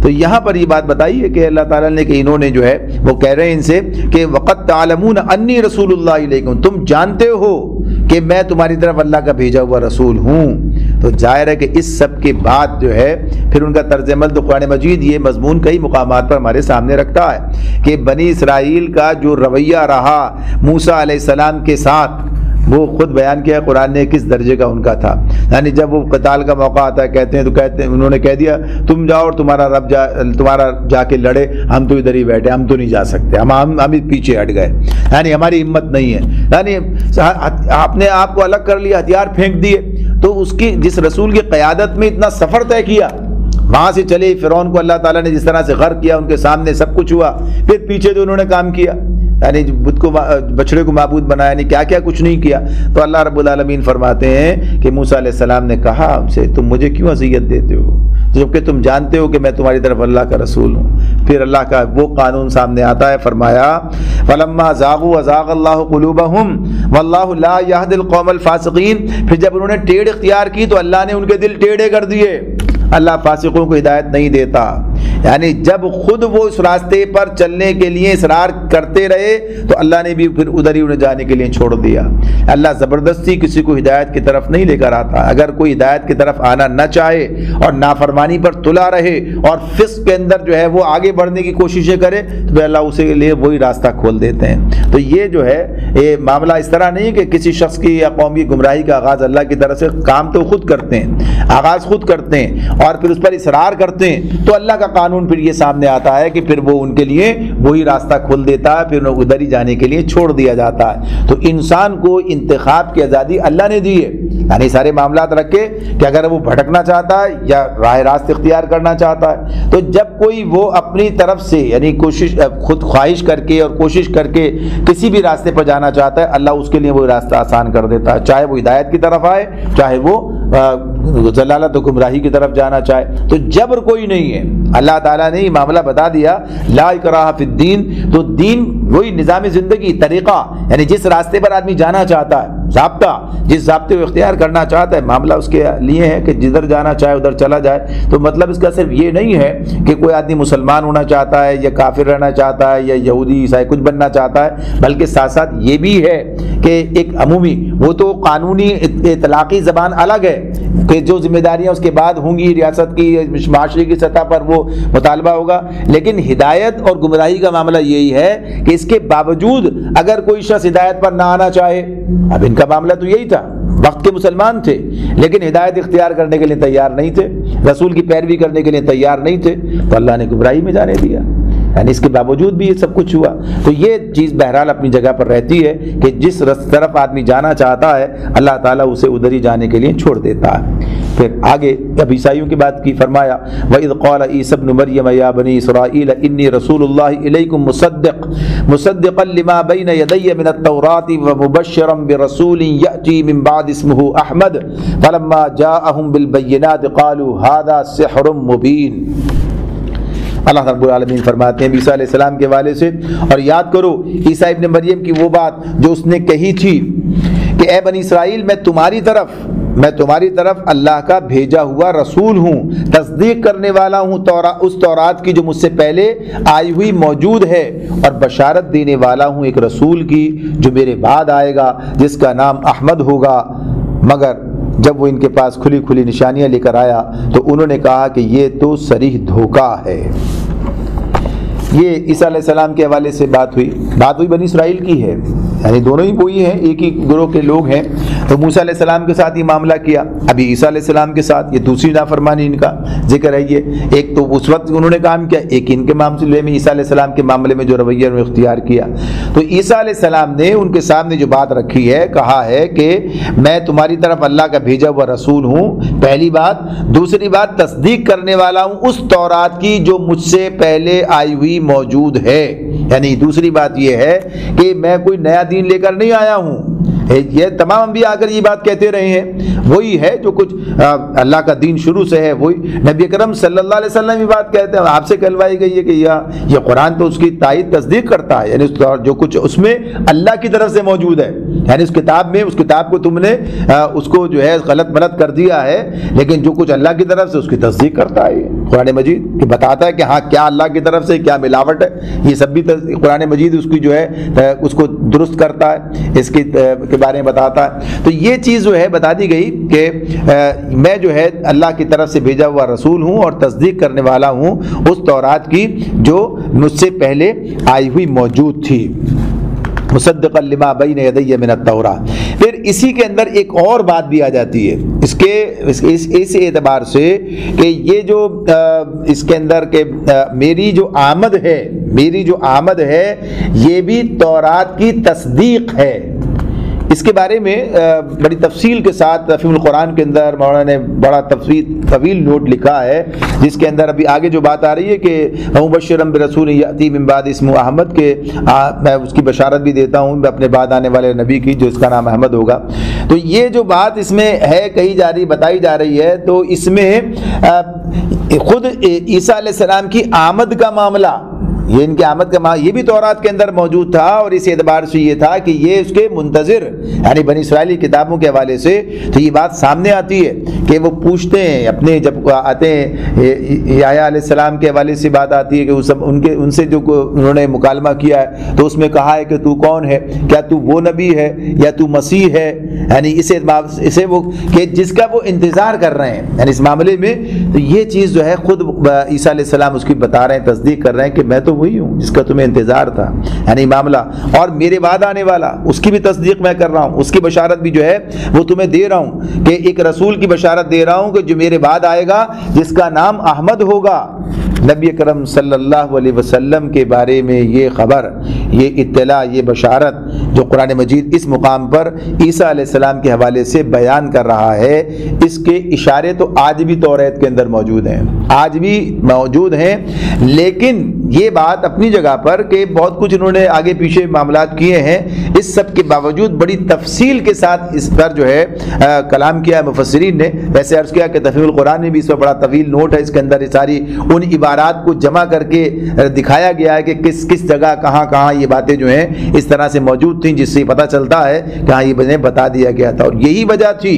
تو یہاں پر یہ بات بتائی ہے کہ اللہ تعالیٰ نے کہ انہوں نے جو ہے وہ کہہ رہے ہیں ان سے کہ وَقَدْ تَعْلَمُونَ أَنِّي رَسُولُ اللَّهِ إِلَيْكُمْ، تم جانتے ہو کہ میں تمہاری طرف اللہ کا بھیجا ہوا رسول ہوں۔ تو ظاہر ہے کہ اس سب کے بعد جو ہے پھر ان کا طرز عمل تو قرآن مجید یہ مضمون کئی مقامات پر ہمارے سامنے رکھتا ہے کہ بنی اسرائیل کا جو رویہ رہا موسیٰ علیہ السلام کے ساتھ وہ خود بیان کیا قرآن نے کس درجے کا ان کا تھا۔ یعنی جب وہ قتال کا موقع آتا ہے کہتے ہیں تو کہتے ہیں انہوں نے کہہ دیا تم جاؤ اور تمہارا رب تمہارا جا کے لڑے، ہم تو ادھر ہی بیٹھے، ہم تو نہیں جا سکتے، ہم ہی پیچھے ہٹ گئے، یعنی ہماری ہمت نہیں ہے۔ یعنی آپ نے آپ کو الگ کر لیا، ہتھیار پھینک دیے۔ تو اس کی جس رسول کی قیادت میں اتنا سفر طے کیا، وہاں سے چلے فرعون کو اللہ تعالیٰ نے جس طرح سے غرق کیا، ان کے سامنے سب کچھ ہوا، پھر پیچھے تو انہوں نے کام کیا، یعنی بت کو بچڑے کو معبود بنایا، یعنی کیا کیا کچھ نہیں کیا۔ تو اللہ رب العالمین فرماتے ہیں کہ موسیٰ علیہ السلام نے کہا ان سے تم مجھے کیوں اذیت دیتے ہو؟ جبکہ تم جانتے ہو کہ میں تمہاری طرف اللہ کا رسول ہوں۔ پھر اللہ کا وہ قانون سامنے آتا ہے، فرمایا فَلَمَّا زَاغُوا وَزَاغَ اللَّهُ قُلُوبَهُمْ وَاللَّهُ لَا يَهْدِي الْقَوْمَ الْفَاسِقِينَ۔ پھر جب انہوں نے ٹیڑھ اختیار کی تو اللہ نے ان کے دل ٹیڑھے کر دیے۔ اللہ فاسقوں کو ہدایت نہیں دیتا، یعنی جب خود وہ اس راستے پر چلنے کے لیے اصرار کرتے رہے تو اللہ نے بھی پھر ادھر ہی انہیں جانے کے لیے چھوڑ دیا۔ اللہ زبردستی کسی کو ہدایت کی طرف نہیں لے کر آتا۔ اگر کوئی ہدایت کی طرف آنا نہ چاہے اور نافرمانی پر تلا رہے اور فسق کے اندر جو ہے وہ آگے بڑھنے کی کوششیں کرے تو پھر اللہ اسے لیے وہی راستہ کھول دیتے ہیں۔ تو یہ جو ہے یہ معاملہ اس طرح نہیں کہ کسی شخص کی یا قوم کی گمراہی کا آغاز اللہ کی طرف سے، کام تو خود کرتے ہیں، آغاز خود کرتے ہیں اور پھر اس پر اصرار کرتے ہیں تو اللہ کا قانون پھر یہ سامنے آتا ہے کہ پھر وہ ان کے لیے وہی راستہ کھول دیتا ہے، پھر انہیں ادھر ہی جانے کے لیے چھوڑ دیا جاتا ہے۔ تو انسان کو انتخاب کی آزادی اللہ نے دی ہے، یعنی سارے معاملات رکھ کے کہ اگر وہ بھٹکنا چاہتا ہے یا راہ راست اختیار کرنا چاہتا ہے تو جب کوئی وہ اپنی طرف سے یعنی کوشش خود خواہش کر کے اور کوشش کر کے کسی بھی راستے پر جانا چاہتا ہے، اللہ اس کے لیے وہ راستہ آسان کر دیتا ہے، چاہے وہ ہدایت کی طرف آئے چاہے وہ ضلالت و گمراہی کی طرف جانا چاہے۔ تو جبر کوئی نہیں ہے، اللہ تعالیٰ نے یہ معاملہ بتا دیا لا اکراہ فی الدین۔ تو دین وہی نظام زندگی، طریقہ، یعنی جس راستے پر آدمی جانا چاہتا ہے، ضابطہ جس ضابطے کو اختیار کرنا چاہتا ہے، معاملہ اس کے لیے ہے کہ جدھر جانا چاہے ادھر چلا جائے۔ تو مطلب اس کا صرف یہ نہیں ہے کہ کوئی آدمی مسلمان ہونا چاہتا ہے یا کافر رہنا چاہتا ہے یا یہودی عیسائی کچھ بننا چاہتا ہے، بلکہ ساتھ ساتھ یہ بھی ہے کہ ایک عمومی، وہ تو قانونی اطلاقی زبان الگ ہے کہ جو ذمہ داریاں اس کے بعد ہوں گی ریاست کی معاشرے کی سطح پر وہ مطالبہ ہوگا، لیکن ہدایت اور گمراہی کا معاملہ یہی ہے کہ اس کے باوجود اگر کوئی شخص ہدایت پر نہ آنا چاہے، اب ان کا معاملہ تو یہی تھا، وقت کے مسلمان تھے لیکن ہدایت اختیار کرنے کے لیے تیار نہیں تھے، رسول کی پیروی کرنے کے لیے تیار نہیں تھے، تو اللہ نے گمراہی میں جانے دیا، یعنی اس کے باوجود بھی یہ سب کچھ ہوا۔ تو یہ چیز بہرحال اپنی جگہ پر رہتی ہے کہ جس طرف آدمی جانا چاہتا ہے اللہ تعالیٰ اسے ادھر ہی جانے کے لیے چھوڑ دیتا ہے۔ پھر آگے اب عیسائیوں کی بات کی، فرمایا وَإِذْ قَالَ عِيسَى ابْنُ مَرْيَمَ يَا بَنِي إِسْرَائِيلَ إِنِّي رَسُولُ اللَّهِ إِلَيْكُمْ مُصَدِّقًا لِمَا بَيْنَ يَدَيَّ مِنَ التَّوْرَاةِ وَمُبَشِّرًا بِرَسُولٍ يَأْتِي مِن بَعْدِي اسْمُهُ أَحْمَدُ فَلَمَّا جَاءَهُم بِالْبَيِّنَاتِ قَالُوا هَذَا سِحْرٌ مُبِينٌ۔ اللہ رب العالمین فرماتے ہیں عیسیٰ علیہ السلام کے حوالے سے، اور یاد کرو عیسیٰ ابن مریم کی وہ بات جو اس نے کہی تھی کہ اے بنی اسرائیل میں تمہاری طرف اللہ کا بھیجا ہوا رسول ہوں، تصدیق کرنے والا ہوں اس تورات کی جو مجھ سے پہلے آئی ہوئی موجود ہے، اور بشارت دینے والا ہوں ایک رسول کی جو میرے بعد آئے گا جس کا نام احمد ہوگا۔ مگر جب وہ ان کے پاس کھلی کھلی نشانیاں لے کر آیا تو انہوں نے کہا کہ یہ تو صریح دھوکہ ہے۔ یہ عیسیٰ علیہ السلام کے حوالے سے بات ہوئی بنی اسرائیل کی ہے، یعنی دونوں ہی وہی ہیں، ایک ہی گروہ کے لوگ ہیں۔ تو موسیٰ علیہ السلام کے ساتھ یہ معاملہ کیا، ابھی عیسیٰ علیہ السلام کے ساتھ یہ دوسری نافرمانی ان کا ذکر ہے۔ یہ ایک تو اس وقت انہوں نے کام کیا، ایک ان کے معاملے میں عیسیٰ علیہ السلام کے معاملے میں جو رویہ انہوں نے اختیار کیا۔ تو عیسیٰ علیہ السلام نے ان کے سامنے جو بات رکھی ہے، کہا ہے کہ میں تمہاری طرف اللہ کا بھیجا ہوا رسول ہوں، پہلی بات۔ دوسری بات تصدیق کرنے والا ہوں اس تورات کی جو مجھ سے پہلے آئی ہوئی موجود ہے، یعنی دوسری بات یہ ہے کہ میں کوئی نیا دین لے کر نہیں آیا ہوں۔ یہ تمام انبیاء آ کر یہ بات کہتے رہے ہیں، وہی ہے جو کچھ اللہ کا دین شروع سے ہے، وہی نبی اکرم صلی اللہ علیہ وسلم یہ بات کہتے ہیں، آپ سے کہلوائی گئی ہے کہ یہ قرآن تو اس کی تائید تصدیق کرتا ہے، یعنی جو کچھ اس میں اللہ کی طرف سے موجود ہے، یعنی اس کتاب کو تم نے اس کو جو ہے غلط ملت کر دیا ہے، لیکن جو کچھ اللہ کی طرف سے اس کی تصدیق کرتا ہے قرآن مجید، کہ بتاتا ہے کہ ہاں کیا اللہ کی طرف سے کیا ملاوٹ ہے، یہ سب بھی قرآن مجید اس کی جو ہے اس کو درست کرتا ہے، اس کے بارے میں بتاتا ہے۔ تو یہ چیز جو ہے بتا دی گئی کہ میں جو ہے اللہ کی طرف سے بھیجا ہوا رسول ہوں اور تصدیق کرنے والا ہوں اس تورات کی جو مجھ سے پہلے آئی ہوئی موجود تھی، مصدقا لما بین یدی من التوراۃ۔ پھر اسی کے اندر ایک اور بات بھی آ جاتی ہے اس اعتبار سے کہ یہ جو اس کے اندر کہ میری جو آمد ہے یہ بھی تورات کی تصدیق ہے۔ اس کے بارے میں بڑی تفصیل کے ساتھ تفہیم القرآن کے اندر مولانا نے بڑا طویل نوٹ لکھا ہے، جس کے اندر ابھی آگے جو بات آ رہی ہے کہ مبشرا برسول یأتی من بعد اسمہ احمد، کے میں اس کی بشارت بھی دیتا ہوں اپنے بعد آنے والے نبی کی جو اس کا نام احمد ہوگا۔ تو یہ جو بات اس میں ہے کہی جا رہی بتائی جا رہی ہے، تو اس میں خود عیسیٰ علیہ السلام کی آمد کا معاملہ، یہ ان کی آمد کا یہ بھی تورات کے اندر موجود تھا، اور اس اعتبار سے یہ تھا کہ یہ اس کے منتظر، یعنی بنی اسرائیلی کتابوں کے حوالے سے تو یہ بات سامنے آتی ہے کہ وہ پوچھتے ہیں اپنے، جب آتے ہیں یحییٰ علیہ السلام کے حوالے سے بات آتی ہے کہ وہ سب ان سے جو انہوں نے مکالمہ کیا ہے تو اس میں کہا ہے کہ تو کون ہے، کیا تو وہ نبی ہے یا تو مسیح ہے، یعنی اسے وہ کہ جس کا وہ انتظار کر رہے ہیں، یعنی اس معاملے میں تو یہ چیز جو ہے خود عیسیٰ علیہ السلام اس کی بتا رہے ہیں، تصدیق کر رہے ہیں کہ میں تو وہی ہوں جس کا تمہیں انتظار تھا، یعنی معاملہ، اور میرے بعد آنے والا اس کی بھی تصدیق میں کر رہا ہوں، اس کی بشارت بھی جو ہے وہ تمہیں دے رہا ہوں کہ ایک رسول کی بشارت دے رہا ہوں کہ جو میرے بعد آئے گا جس کا نام احمد ہوگا۔ نبی کرم صلی اللہ علیہ وسلم کے بارے میں یہ خبر، یہ اطلاع، یہ بشارت جو قرآن مجید اس مقام پر عیسیٰ علیہ السلام کے حوالے سے بیان کر رہا ہے، اس کے اشارے تو آج بھی توریت کے اندر موجود ہیں، آج بھی موجود ہیں، لیکن یہ بات اپنی جگہ پر کہ بہت کچھ انہوں نے آگے پیچھے معاملات کیے ہیں، اس سب کے باوجود بڑی تفصیل کے ساتھ اس پر جو ہے کلام کیا ہے مفسرین نے۔ ویسے عرض کیا کہ تفہیم القرآن میں بھی اس پر بڑا طویل نوٹ ہے، اس کے اندر یہ ساری ان عبارات کو جمع کر کے دکھایا گیا ہے کہ کس کس جگہ کہاں یہ باتیں جو ہیں اس طرح سے موجود تھیں، جس سے پتہ چلتا ہے کہ ہاں یہ بتا دیا گیا تھا، اور یہی وجہ تھی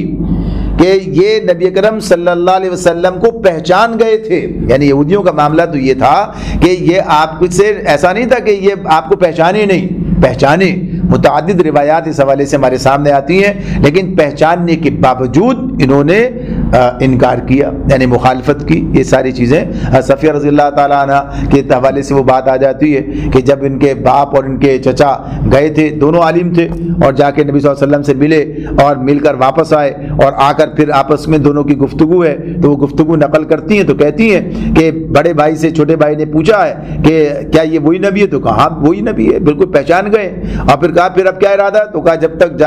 کہ یہ نبی کرم صلی اللہ علیہ وسلم کو پہچان گئے تھے، یعنی یہودیوں کا معاملہ تو یہ تھا کہ یہ آپ سے ایسا نہیں تھا کہ یہ آپ کو پہچانے نہیں، پہچانے، متعدد روایات اس حوالے سے ہمارے سامنے آتی ہیں، لیکن پہچاننے کے باوجود انہوں نے انکار کیا، یعنی مخالفت کی۔ یہ ساری چیزیں صفیہ رضی اللہ تعالیٰ عنہ کے حوالے سے وہ بات آ جاتی ہے کہ جب ان کے باپ اور ان کے چچا گئے تھے، دونوں عالم تھے، اور جا کے نبی صلی اللہ علیہ وسلم سے ملے اور مل کر واپس آئے، اور آ کر پھر آپس میں دونوں کی گفتگو ہے تو وہ گفتگو نقل کرتی ہیں، تو کہتی ہیں کہ بڑے بھائی سے چھوٹے بھائی نے پوچھا ہے کہ کیا یہ وہی نبی ہے، تو کہا وہی نبی ہے، بالکل پہچان گئے، اور پھر کہا پھر اب کیا ارادہ، تو کہا جب تک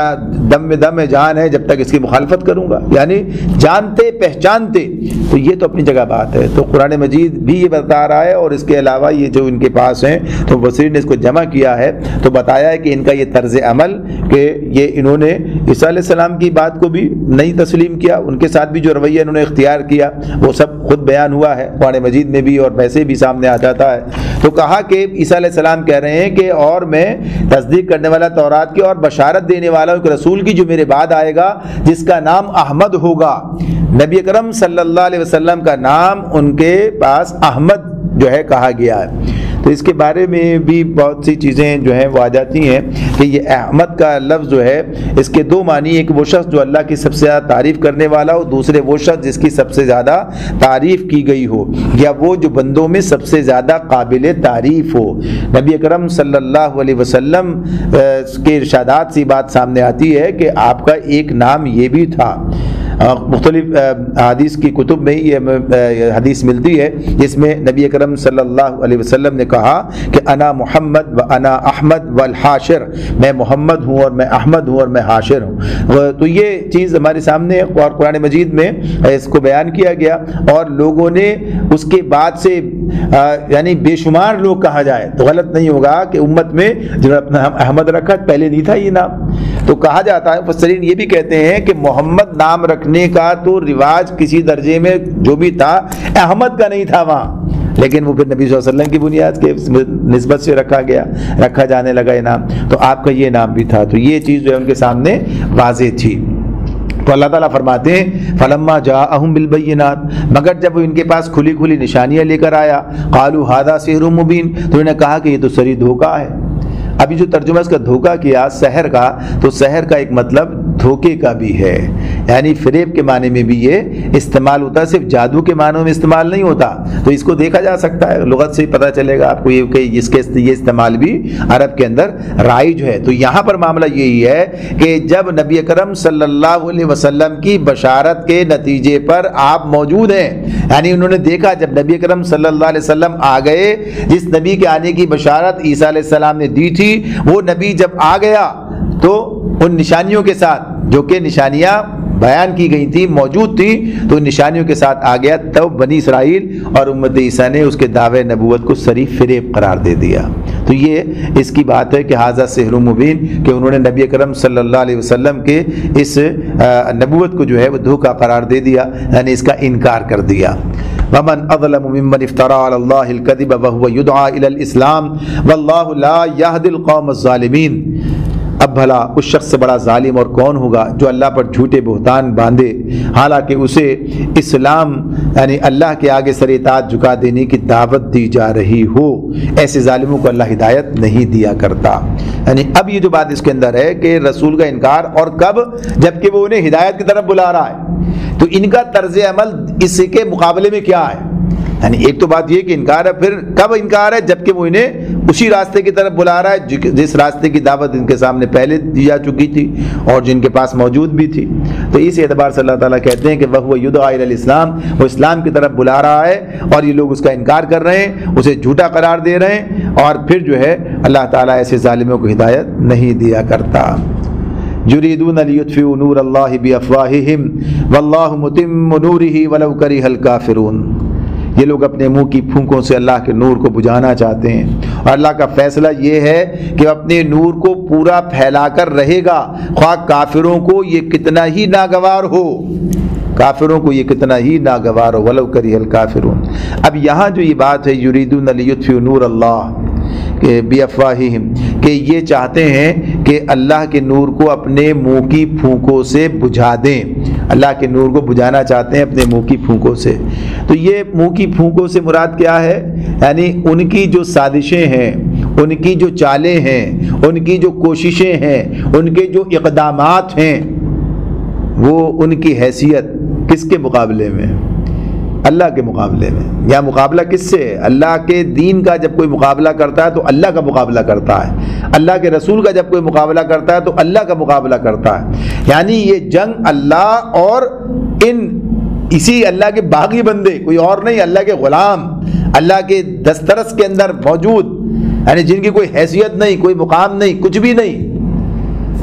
دم میں دم ہے، جان ہے، جب تک اس کی مخالفت کروں گا، یعنی جانتے پہچانتے۔ تو یہ تو اپنی جگہ بات ہے، تو قرآن مجید بھی یہ بتا رہا ہے، اور اس کے علاوہ یہ جو ان کے پاس ہیں تو مفسرین نے اس کو جمع کیا ہے، تو بتایا ہے کہ ان کا یہ طرز عمل کہ یہ انہوں نے عیسیٰ علیہ السلام کی بات کو بھی نہیں تسلیم کیا، ان کے ساتھ بھی جو رویہ انہوں نے اختیار کیا وہ سب خود بیان ہوا ہے قرآن مجید میں بھی، اور ویسے بھی سامنے آ جاتا ہے۔ تو کہا کہ عیسیٰ علیہ السلام کہہ رہے ہیں کہ اور میں تصدیق کرنے والا تورات کی اور بشارت دینے والا ایک رسول کی جو میرے بعد آئے گا جس کا نام احمد ہوگا۔ نبی کرم صلی اللہ علیہ وسلم کا نام ان کے پاس احمد جو ہے کہا گیا ہے، تو اس کے بارے میں بھی بہت سی چیزیں جو ہیں وہ آ جاتی ہیں کہ یہ احمد کا لفظ جو ہے اس کے دو معنی، ایک وہ شخص جو اللہ کی سب سے زیادہ تعریف کرنے والا ہو، دوسرے وہ شخص جس کی سب سے زیادہ تعریف کی گئی ہو، یا وہ جو بندوں میں سب سے زیادہ قابل تعریف ہو۔ نبی اکرم صلی اللہ علیہ وسلم کے ارشادات سے بات سامنے آتی ہے کہ آپ کا ایک نام یہ بھی تھا۔ مختلف حدیث کی کتب میں یہ حدیث ملتی ہے جس میں نبی اکرم صلی اللہ علیہ وسلم نے کہا کہ انا محمد و انا احمد والحاشر، میں محمد ہوں اور میں احمد ہوں اور میں حاشر ہوں۔ تو یہ چیز ہمارے سامنے اور قرآن مجید میں اس کو بیان کیا گیا، اور لوگوں نے اس کے بعد سے یعنی بے شمار لوگ کہا جائے تو غلط نہیں ہوگا کہ امت میں جنہوں نے اپنا احمد رکھا، پہلے نہیں تھا یہ نام، تو کہا جاتا ہے، مفسرین یہ بھی کہتے ہیں کہ محمد نام رکھنے کا تو رواج کسی درجے میں جو بھی تھا احمد کا نہیں تھا وہاں، لیکن وہ پھر نبی صلی اللہ علیہ وسلم کی بنیاد کے نسبت سے رکھا جانے لگا یہ نام، تو آپ کا یہ نام بھی تھا، تو یہ چیز جو ہے ان کے سامنے واضح تھی۔ تو اللہ تعالیٰ فرماتے ہیں فلما جاءہم بالبینات، مگر جب وہ ان کے پاس کھلی کھلی نشانیاں لے کر آیا، قالوا ھذا سحر مبین، تو انہوں نے کہا کہ یہ تو سری دھوکہ ہے۔ ابھی جو ترجمہ اس کا دھوکہ کیا سحر کا، تو سحر کا ایک مطلب دھوکے کا بھی ہے، یعنی فریب کے معنی میں بھی یہ استعمال ہوتا ہے، صرف جادو کے معنوں میں استعمال نہیں ہوتا، تو اس کو دیکھا جا سکتا ہے، لغت سے پتہ چلے گا آپ کو یہ کہ اس کے یہ استعمال بھی عرب کے اندر رائج ہے۔ تو یہاں پر معاملہ یہی ہے کہ جب نبی اکرم صلی اللہ علیہ وسلم کی بشارت کے نتیجے پر آپ موجود ہیں، یعنی انہوں نے دیکھا جب نبی اکرم صلی اللہ علیہ وسلم آ گئے، جس نبی کے آنے کی بشارت عیسیٰ علیہ السلام نے دی تھی، وہ نبی جب آ گیا تو ان نشانیوں کے ساتھ، جو کہ نشانیاں بیان کی گئی تھی، موجود تھی، تو ان نشانیوں کے ساتھ آ گیا، تب بنی اسرائیل اور امت عیسیٰ نے اس کے دعوے نبوت کو صریح فریب قرار دے دیا۔ تو یہ اس کی بات ہے کہ ھذا سحر مبین، کہ انہوں نے نبی اکرم صلی اللہ علیہ وسلم کے اس نبوت کو جو ہے وہ دھوکہ قرار دے دیا، یعنی اس کا انکار کر دیا۔ ومن اظلم ممن افترى على الله الكذب وهو يدعى الى الاسلام والله لا يهدي القوم الظالمين۔ اب بھلا اس شخص سے بڑا ظالم اور کون ہوگا جو اللہ پر جھوٹے بہتان باندھے حالانکہ اسے اسلام یعنی اللہ کے آگے سر اطاعت جھکا دینے کی دعوت دی جا رہی ہو۔ ایسے ظالموں کو اللہ ہدایت نہیں دیا کرتا۔ یعنی اب یہ جو بات اس کے اندر ہے کہ رسول کا انکار، اور کب؟ جبکہ وہ انہیں ہدایت کی طرف بلا رہا ہے، تو ان کا طرز عمل اس کے مقابلے میں کیا ہے؟ یعنی ایک تو بات یہ کہ انکار ہے، پھر کب انکار ہے؟ جبکہ وہ انہیں اسی راستے کی طرف بلا رہا ہے جس راستے کی دعوت ان کے سامنے پہلے دی جا چکی تھی اور جن کے پاس موجود بھی تھی۔ تو اس اعتبار سے اللہ تعالیٰ کہتے ہیں کہ وَهُوَ يُدْعَىٰ إِلَى الْإِسْلَامِ، وہ اسلام کی طرف بلا رہا ہے اور یہ لوگ اس کا انکار کر رہے ہیں، اسے جھوٹا قرار دے رہے ہیں، اور پھر جو ہے اللہ تعالیٰ ایسے ظالموں کو ہدایت نہیں دیا کرتا۔ یریدون لیطفئوا نور اللہ بافواہہم واللہ متم نورہ ولو کرہ الکافرون۔ یہ لوگ اپنے منہ کی پھونکوں سے اللہ کے نور کو بجھانا چاہتے ہیں، اور اللہ کا فیصلہ یہ ہے کہ اپنے نور کو پورا پھیلا کر رہے گا، خواہ کافروں کو یہ کتنا ہی ناگوار ہو، کافروں کو یہ کتنا ہی ناگوار ہو، ولو کرہ الکافرون۔ اب یہاں جو یہ بات ہے یریدون لیطفئوا نور اللہ بافواہہم، کہ یہ چاہتے ہیں کہ اللہ کے نور کو اپنے منہ کی پھونکوں سے بجھا دیں، اللہ کے نور کو بجھانا چاہتے ہیں اپنے منہ کی پھونکوں سے۔ تو یہ منہ کی پھونکوں سے مراد کیا ہے؟ یعنی ان کی جو سازشیں ہیں، ان کی جو چالیں ہیں، ان کی جو کوششیں ہیں، ان کے جو اقدامات ہیں، وہ ان کی حیثیت کس کے مقابلے میں؟ اللہ کے مقابلے میں۔ یا مقابلہ کس سے؟ اللہ کے دین کا جب کوئی مقابلہ کرتا ہے تو اللہ کا مقابلہ کرتا ہے، اللہ کے رسول کا جب کوئی مقابلہ کرتا ہے تو اللہ کا مقابلہ کرتا ہے۔ یعنی یہ جنگ اللہ اور اسی اللہ کے باغی بندے، کوئی اور نہیں، اللہ کے غلام، اللہ کے دسترس کے اندر موجود، یعنی جن کی کوئی حیثیت نہیں، کوئی مقام نہیں، کچھ بھی نہیں،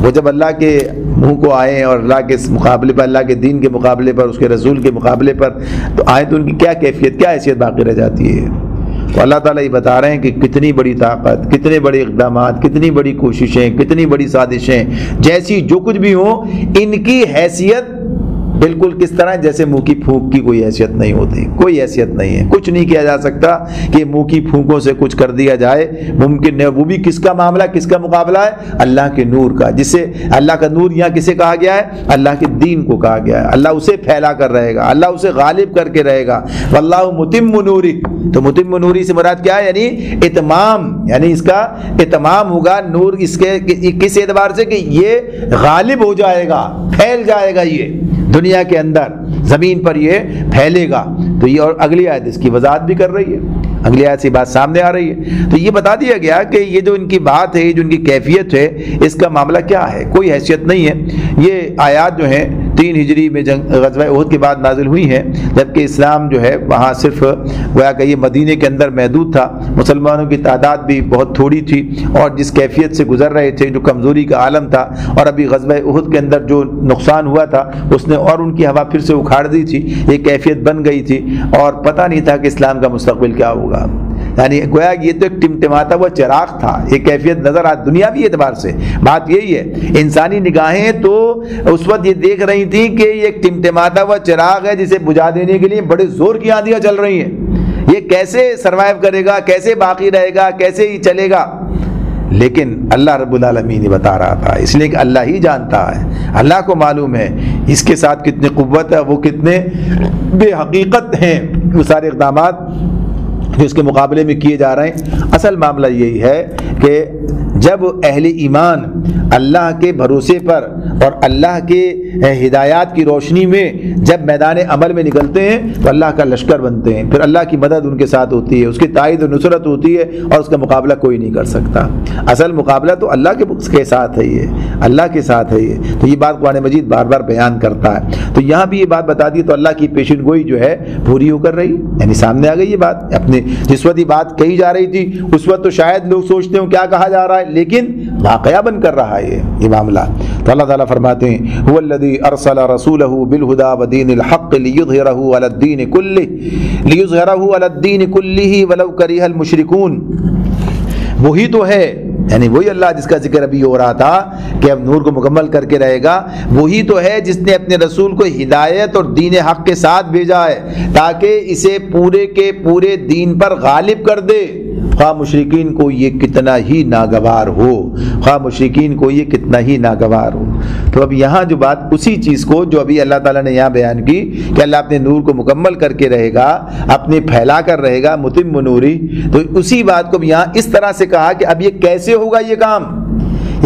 وہ جب اللہ کے منہ کو آئیں اور اللہ کے مقابلے پر، اللہ کے دین کے مقابلے پر، اس کے رسول کے مقابلے پر تو آئیں، تو ان کی کیا کیفیت، کیا حیثیت باقی رہ جاتی ہے؟ تو اللہ تعالیٰ یہ بتا رہے ہیں کہ کتنی بڑی طاقت، کتنے بڑے اقدامات، کتنی بڑی کوششیں، کتنی بڑی سازشیں، جیسی جو کچھ بھی ہوں، ان کی حیثیت بالکل کس طرح جیسے منہ کی پھونک کی کوئی حیثیت نہیں ہوتی، کوئی حیثیت نہیں ہے، کچھ نہیں کیا جا سکتا کہ منہ کی پھونکوں سے کچھ کر دیا جائے، ممکن ہے۔ وہ بھی کس کا معاملہ، کس کا مقابلہ ہے؟ اللہ کے نور کا، جسے اللہ کا نور یہاں کسے کہا گیا ہے؟ اللہ کے دین کو کہا گیا ہے۔ اللہ اسے پھیلا کر رہے گا، اللہ اسے غالب کر کے رہے گا۔ واللہ متم نورہ، تو متم نوری سے مراد کیا ہے؟ یعنی اتمام، یعنی اس کا اتمام ہوگا نور، اس کے کس اعتبار سے کہ یہ غالب ہو جائے گا، پھیل جائے گا، یہ دنیا کے اندر زمین پر یہ پھیلے گا۔ تو یہ اور اگلی آیت اس کی وضاحت بھی کر رہی ہے، اگلی آیت سے بات سامنے آ رہی ہے۔ تو یہ بتا دیا گیا کہ یہ جو ان کی بات ہے، یہ جو ان کی کیفیت ہے، اس کا معاملہ کیا ہے، کوئی حیثیت نہیں ہے۔ یہ آیات جو ہیں 3 ہجری میں غزوہ احد کے بعد نازل ہوئی ہیں، جبکہ اسلام جو ہے وہاں صرف گویا کہ یہ مدینے کے اندر محدود تھا، مسلمانوں کی تعداد بھی بہت تھوڑی تھی، اور جس کیفیت سے گزر رہے تھے، جو کمزوری کا عالم تھا، اور ابھی غزوہ احد کے اندر جو نقصان ہوا تھا اس نے اور ان کی ہوا پھر سے اکھاڑ دی تھی، یہ کیفیت بن گئی تھی، اور پتہ نہیں تھا کہ اسلام کا مستقبل کیا ہوگا۔ یعنی گویا یہ تو ایک ٹمٹماتا ہوا چراغ تھا، یہ کیفیت نظر آتی دنیاوی اعتبار سے، بات یہی ہے۔ انسانی نگاہیں تو اس وقت یہ دیکھ رہی تھیں کہ یہ ایک ٹمٹماتا ہوا چراغ ہے جسے بجھا دینے کے لیے بڑے زور کی آندیاں چل رہی ہیں، یہ کیسے سروائیو کرے گا، کیسے باقی رہے گا، کیسے ہی چلے گا؟ لیکن اللہ رب العالمین ہی بتا رہا تھا، اس لیے کہ اللہ ہی جانتا ہے، اللہ کو معلوم ہے اس کے ساتھ کتنی قوت ہے، وہ کتنے بے حقیقت ہیں وہ سارے اقدامات جو اس کے مقابلے میں کیے جا رہے ہیں۔ اصل معاملہ یہی ہے کہ جب اہل ایمان اللہ کے بھروسے پر اور اللہ کے ہدایات کی روشنی میں جب میدان عمل میں نکلتے ہیں تو اللہ کا لشکر بنتے ہیں، پھر اللہ کی مدد ان کے ساتھ ہوتی ہے، اس کی تائید و نصرت ہوتی ہے، اور اس کا مقابلہ کوئی نہیں کر سکتا۔ اصل مقابلہ تو اللہ کے ساتھ ہے، یہ اللہ کے ساتھ ہے، یہ تو یہ بات قرآن مجید بار بار بیان کرتا ہے۔ تو یہاں بھی یہ بات بتا دی تو اللہ کی پیشن گوئی جو ہے پوری ہو کر رہی، یعنی سامنے آ گئی یہ بات، اپنے جس وقت یہ بات کہی جا رہی تھی اس وقت تو شاید لوگ سوچتے ہوں کیا کہا جا رہا ہے، لیکن واقعہ بن کر رہا ہے یہ معاملہ۔ تو اللہ تعالیٰ فرماتے ہیں هو الذی ارسل رسولہ بالہدی ودین الحق لیظہرہ علی الدین کلہ ولو کرہ المشرکون۔ وہی تو ہے، یعنی وہی اللہ جس کا ذکر ابھی ہو رہا تھا کہ اب نور کو مکمل کر کے رہے گا، وہی تو ہے جس نے اپنے رسول کو ہدایت اور دین حق کے ساتھ بھیجا ہے تاکہ اسے پورے کے پورے دین پر غالب کر دے، خواہ مشرکین کو یہ کتنا ہی ناگوار ہو، خواہ مشرکین کو یہ کتنا ہی ناگوار ہو۔ تو اب یہاں جو بات اسی چیز کو جو ابھی اللہ تعالیٰ نے یہاں بیان کی کہ اللہ اپنے نور کو مکمل کر کے رہے گا، اپنے پھیلا کر رہے گا، متم نوری، تو اسی بات کو بھی یہاں اس طرح سے کہا کہ اب یہ کیسے ہوگا، یہ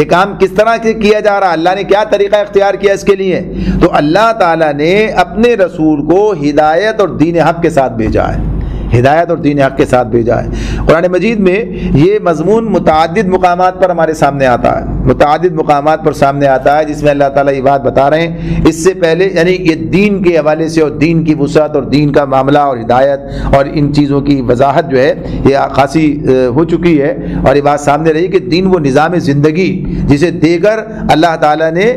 کام کس طرح سے کیا جا رہا، اللہ نے کیا طریقہ اختیار کیا اس کے لیے۔ تو اللہ تعالیٰ نے اپنے رسول کو ہدایت اور دین حق کے ساتھ بھیجا ہے، ہدایت اور دین حق کے ساتھ بھیجا ہے۔ قرآن مجید میں یہ مضمون متعدد مقامات پر ہمارے سامنے آتا ہے، متعدد مقامات پر سامنے آتا ہے جس میں اللہ تعالیٰ یہ بات بتا رہے ہیں۔ اس سے پہلے یعنی یہ دین کے حوالے سے اور دین کی وسعت اور دین کا معاملہ اور ہدایت اور ان چیزوں کی وضاحت جو ہے یہ خاصی ہو چکی ہے، اور یہ بات سامنے رہی کہ دین وہ نظام زندگی جسے دے کر اللہ تعالیٰ نے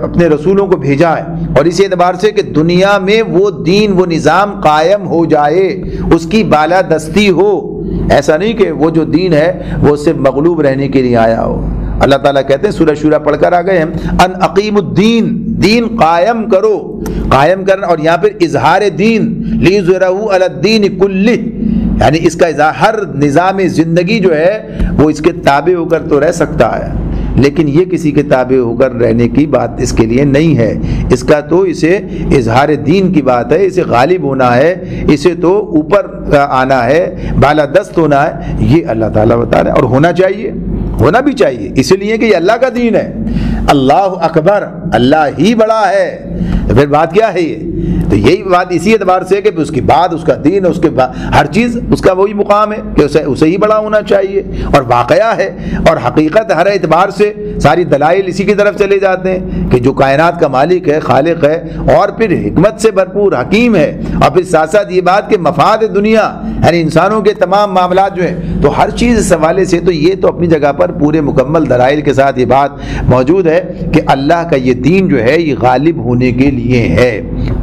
اپنے رسولوں کو بھیجا ہے، اور اسی اعتبار سے کہ دنیا میں وہ دین وہ نظام قائم ہو جائے، اس کی بالادستی ہو، ایسا نہیں کہ وہ جو دین ہے وہ صرف مغلوب رہنے کے لیے آیا ہو۔ اللہ تعالیٰ کہتے ہیں سورہ شورى پڑھ کر آ گئے ہم، ان اقیم الدین، دین قائم کرو، قائم کرنا، اور یہاں پھر اظہار دین، لیظہرہ علی الدین کلہ، یعنی اس کا ہر نظام زندگی جو ہے وہ اس کے تابع ہو کر تو رہ سکتا ہے، لیکن یہ کسی کے تابع ہو کر رہنے کی بات اس کے لیے نہیں ہے، اس کا تو اسے اظہار دین کی بات ہے، اسے غالب ہونا ہے، اسے تو اوپر آنا ہے، بالادست ہونا ہے، یہ اللہ تعالیٰ بتا رہے ہیں، اور ہونا چاہیے، ہونا بھی چاہیے، اس لیے کہ یہ اللہ کا دین ہے، اللہ اکبر، اللہ ہی بڑا ہے، تو پھر بات کیا ہے یہ؟ تو یہی بات اسی اعتبار سے کہ اس کی بعد اس کا دین، اس کے بعد ہر چیز اس کا وہی مقام ہے کہ اسے ہی بڑا ہونا چاہیے، اور واقعہ ہے اور حقیقت ہر اعتبار سے ساری دلائل اسی کی طرف چلے جاتے ہیں کہ جو کائنات کا مالک ہے، خالق ہے، اور پھر حکمت سے بھرپور حکیم ہے، اور پھر ساتھ ساتھ یہ بات کہ مفاد دنیا یعنی انسانوں کے تمام معاملات جو ہیں، تو ہر چیز اس حوالے سے تو یہ تو اپنی جگہ پر پورے مکمل دلائل کے ساتھ یہ بات موجود ہے کہ اللہ کا یہ دین جو ہے یہ غالب ہونے کے لیے ہے،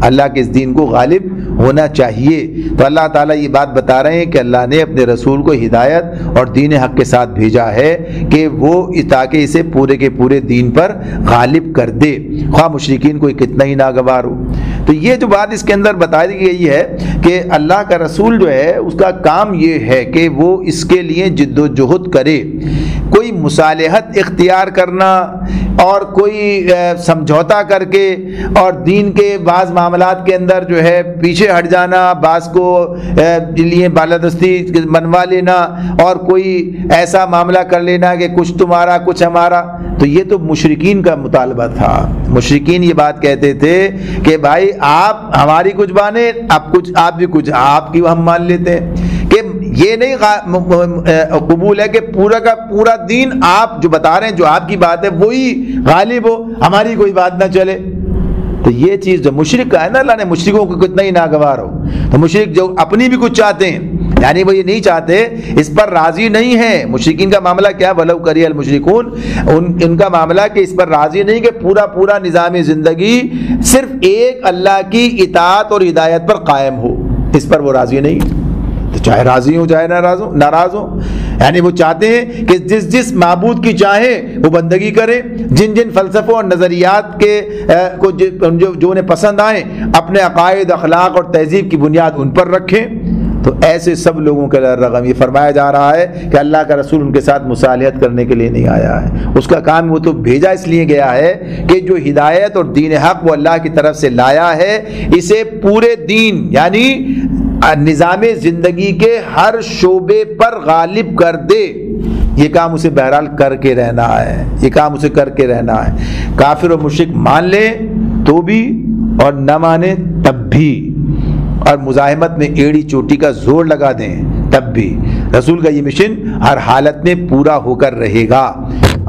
اللہ کے اس دین کو غالب ہونا چاہیے۔ تو اللہ تعالیٰ یہ بات بتا رہے ہیں کہ اللہ نے اپنے رسول کو ہدایت اور دین حق کے ساتھ بھیجا ہے کہ وہ تاکہ اسے پورے کے پورے دین پر غالب کر دے، خواہ مشرکین کو کتنا ہی ناگوار ہو۔ تو یہ جو بات اس کے اندر بتائی گئی ہے کہ اللہ کا رسول جو ہے اس کا کام یہ ہے کہ وہ اس کے لیے جد و جہد کرے، کوئی مصالحت اختیار کرنا اور کوئی سمجھوتا کر کے اور دین کے بعض معاملات کے اندر جو ہے پیچھے ہٹ جانا، بعض کو لیے بالادستی منوا لینا اور کوئی ایسا معاملہ کر لینا کہ کچھ تمہارا کچھ ہمارا، تو یہ تو مشرکین کا مطالبہ تھا۔ مشرکین یہ بات کہتے تھے کہ بھائی آپ ہماری کچھ مانے، آپ کچھ، آپ بھی کچھ آپ کی ہم مان لیتے ہیں، کہ یہ نہیں قبول ہے کہ پورا کا پورا دین آپ جو بتا رہے ہیں، جو آپ کی بات ہے وہی غالب ہو، ہماری کوئی بات نہ چلے۔ تو یہ چیز جو مشرک کا ہے نا، اللہ نے مشرکوں کو کتنا ہی ناگوار ہو، تو مشرک جو اپنی بھی کچھ چاہتے ہیں، یعنی وہ یہ نہیں چاہتے، اس پر راضی نہیں ہے۔ مشرکین کا معاملہ کیا، وَلَوْ كَرِهَ الْمُشْرِكُونَ، ان کا معاملہ کہ اس پر راضی نہیں کہ پورا نظام زندگی صرف ایک اللہ کی اطاعت اور ہدایت پر قائم ہو، اس پر وہ راضی نہیں، تو چاہے راضی ہو چاہے ناراض ہو، یعنی وہ چاہتے ہیں کہ جس معبود کی چاہے وہ بندگی کرے، جن فلسفوں اور نظریات کے کو جو انہیں پسند آئیں اپنے عقائد، اخلاق اور تہذیب کی بنیاد ان پر رکھیں۔ تو ایسے سب لوگوں کے رغم یہ فرمایا جا رہا ہے کہ اللہ کا رسول ان کے ساتھ مصالحت کرنے کے لیے نہیں آیا ہے، اس کا کام وہ تو بھیجا اس لیے گیا ہے کہ جو ہدایت اور دین حق وہ اللہ کی طرف سے لایا ہے، اسے پورے دین یعنی نظام زندگی کے ہر شعبے پر غالب کر دے۔ یہ کام اسے بہرحال کر کے رہنا ہے، یہ کام اسے کر کے رہنا ہے، کافر و مشرک مان لے تو بھی اور نہ مانے تب بھی، اور مزاحمت میں ایڑی چوٹی کا زور لگا دیں تب بھی، رسول کا یہ مشن ہر حالت میں پورا ہو کر رہے گا۔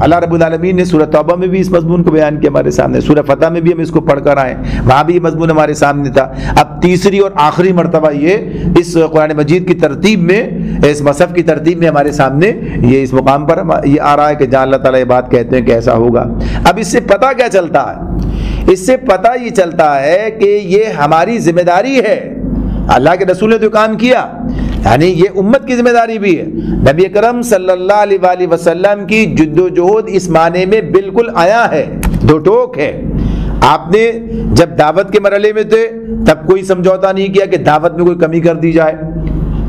اللہ رب العالمین نے سورہ توبہ میں بھی اس مضمون کو بیان کیا ہمارے سامنے، سورہ فتح میں بھی ہم اس کو پڑھ کر آئے، وہاں بھی یہ مضمون ہمارے سامنے تھا۔ اب تیسری اور آخری مرتبہ یہ اس قرآن مجید کی ترتیب میں، اس مصحف کی ترتیب میں ہمارے سامنے یہ اس مقام پر یہ آ رہا ہے کہ جہاں اللہ تعالیٰ یہ بات کہتے ہیں کہ ایسا ہوگا۔ اب اس سے پتہ کیا چلتا ہے؟ اس سے پتہ یہ چلتا ہے کہ یہ ہماری ذمہ داری ہے، اللہ کے رسول نے تو کام کیا، یعنی یہ امت کی ذمہ داری بھی ہے۔ نبی اکرم صلی اللہ علیہ وآلہ وسلم کی جد و جہد اس معنی میں بالکل آیا ہے، دو ٹوک ہے۔ آپ نے جب دعوت کے مرحلے میں تھے تب کوئی سمجھوتا نہیں کیا کہ دعوت میں کوئی کمی کر دی جائے۔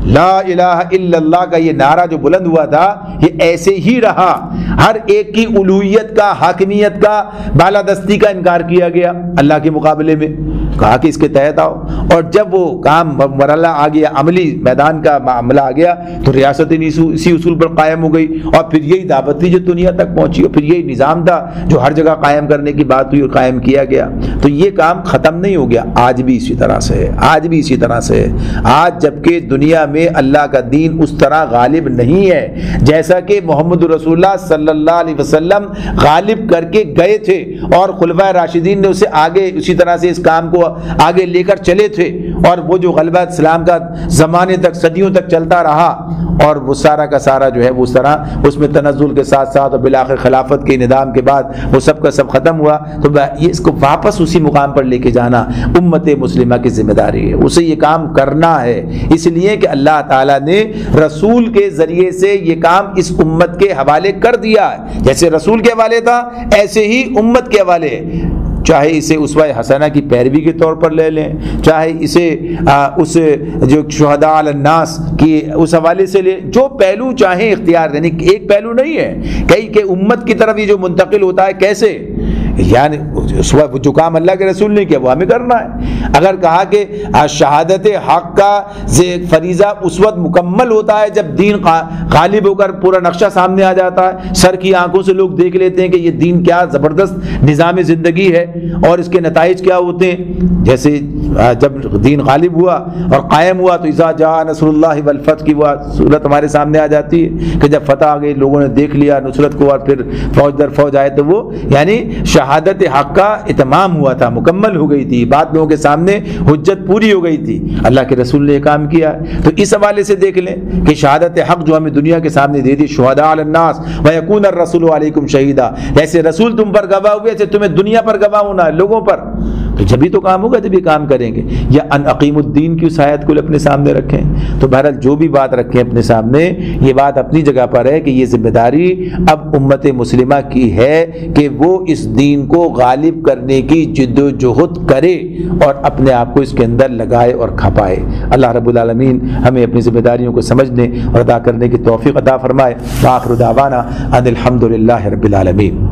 لا الہ الا اللہ کا یہ نعرہ جو بلند ہوا تھا یہ ایسے ہی رہا، ہر ایک کی الوہیت کا، حاکمیت کا، بالادستی کا انکار کیا گیا اللہ کے مقابلے میں، کہا کہ اس کے تحت آؤ۔ اور جب وہ کام مرحلہ آ گیا، عملی میدان کا معاملہ آ گیا تو ریاست اسی اصول پر قائم ہو گئی، اور پھر یہی دعوت تھی جو دنیا تک پہنچی، اور پھر یہی نظام تھا جو ہر جگہ قائم کرنے کی بات ہوئی اور قائم کیا گیا۔ تو یہ کام ختم نہیں ہو گیا، آج بھی اسی طرح سے ہے، آج بھی اسی طرح سے ہے۔ آج جبکہ دنیا میں اللہ کا دین اس طرح غالب نہیں ہے جیسا کہ محمد رسول اللہ صلی اللہ علیہ وسلم غالب کر کے گئے تھے، اور خلفائے راشدین نے اسے آگے اسی طرح سے اس کام کو آگے لے کر چلے تھے، اور وہ جو غلبہ اسلام کا زمانے تک، صدیوں تک چلتا رہا، اور وہ سارا کا سارا جو ہے وہ اس طرح اس میں تنزل کے ساتھ ساتھ اور بالآخر خلافت کے نظام کے بعد وہ سب کا سب ختم ہوا۔ تو یہ اس کو واپس اسی مقام پر لے کے جانا امت مسلمہ کی ذمہ داری ہے، اسے یہ کام کرنا ہے، اس لیے کہ اللہ تعالیٰ نے رسول کے ذریعے سے یہ کام اس امت کے حوالے کر دیا ہے۔ جیسے رسول کے حوالے تھا ایسے ہی امت کے حوالے ہے، چاہے اسے اسوہ حسنہ کی پیروی کے طور پر لے لیں، چاہے اسے اس جو شہداء علی الناس کی اس حوالے سے لیں، جو پہلو چاہیں اختیار، یعنی ایک پہلو نہیں ہے، کئی کہ امت کی طرف یہ جو منتقل ہوتا ہے کیسے، یعنی جو کام اللہ کے رسول نے کیا وہ ہمیں کرنا ہے۔ اگر کہا کہ شہادت حق کا فریضہ اس وقت مکمل ہوتا ہے جب دین غالب ہو کر پورا نقشہ سامنے آ جاتا ہے، سر کی آنکھوں سے لوگ دیکھ لیتے ہیں کہ یہ دین کیا زبردست نظام زندگی ہے اور اس کے نتائج کیا ہوتے ہیں۔ جیسے جب دین غالب ہوا اور قائم ہوا تو اذا جاء نصر اللہ والفتح کی وہ صورت ہمارے سامنے آ جاتی ہے کہ جب فتح آ گئی، لوگوں نے دیکھ لیا نصرت کو، اور پھر فوج در فوج آئے تو وہ یعنی شہادت حق کا اتمام ہوا تھا، مکمل ہو گئی تھی، بات لوگوں کے سامنے حجت پوری ہو گئی تھی، اللہ کے رسول نے یہ کام کیا۔ تو اس حوالے سے دیکھ لیں کہ شہادت حق جو ہمیں دنیا کے سامنے دے دی، شہداء علی الناس ویکون الرسول علیکم شہیدا، جیسے رسول تم پر گواہ ہوئے ایسے تمہیں دنیا پر گواہ ہونا ہے، لوگوں پر۔ تو جبھی تو کام ہوگا جب یہ کام کریں گے۔ یا ان اقیم الدین کی اس آیت کو اپنے سامنے رکھیں۔ تو بہرحال جو بھی بات رکھیں اپنے سامنے، یہ بات اپنی جگہ پر ہے کہ یہ ذمہ داری اب امت مسلمہ کی ہے کہ وہ اس دین کو غالب کرنے کی جد و جہد کرے اور اپنے آپ کو اس کے اندر لگائے اور کھپائے۔ اللہ رب العالمین ہمیں اپنی ذمہ داریوں کو سمجھنے اور ادا کرنے کی توفیق عطا فرمائے۔ وآخر دعوانا ان الحمد للہ رب العالمین۔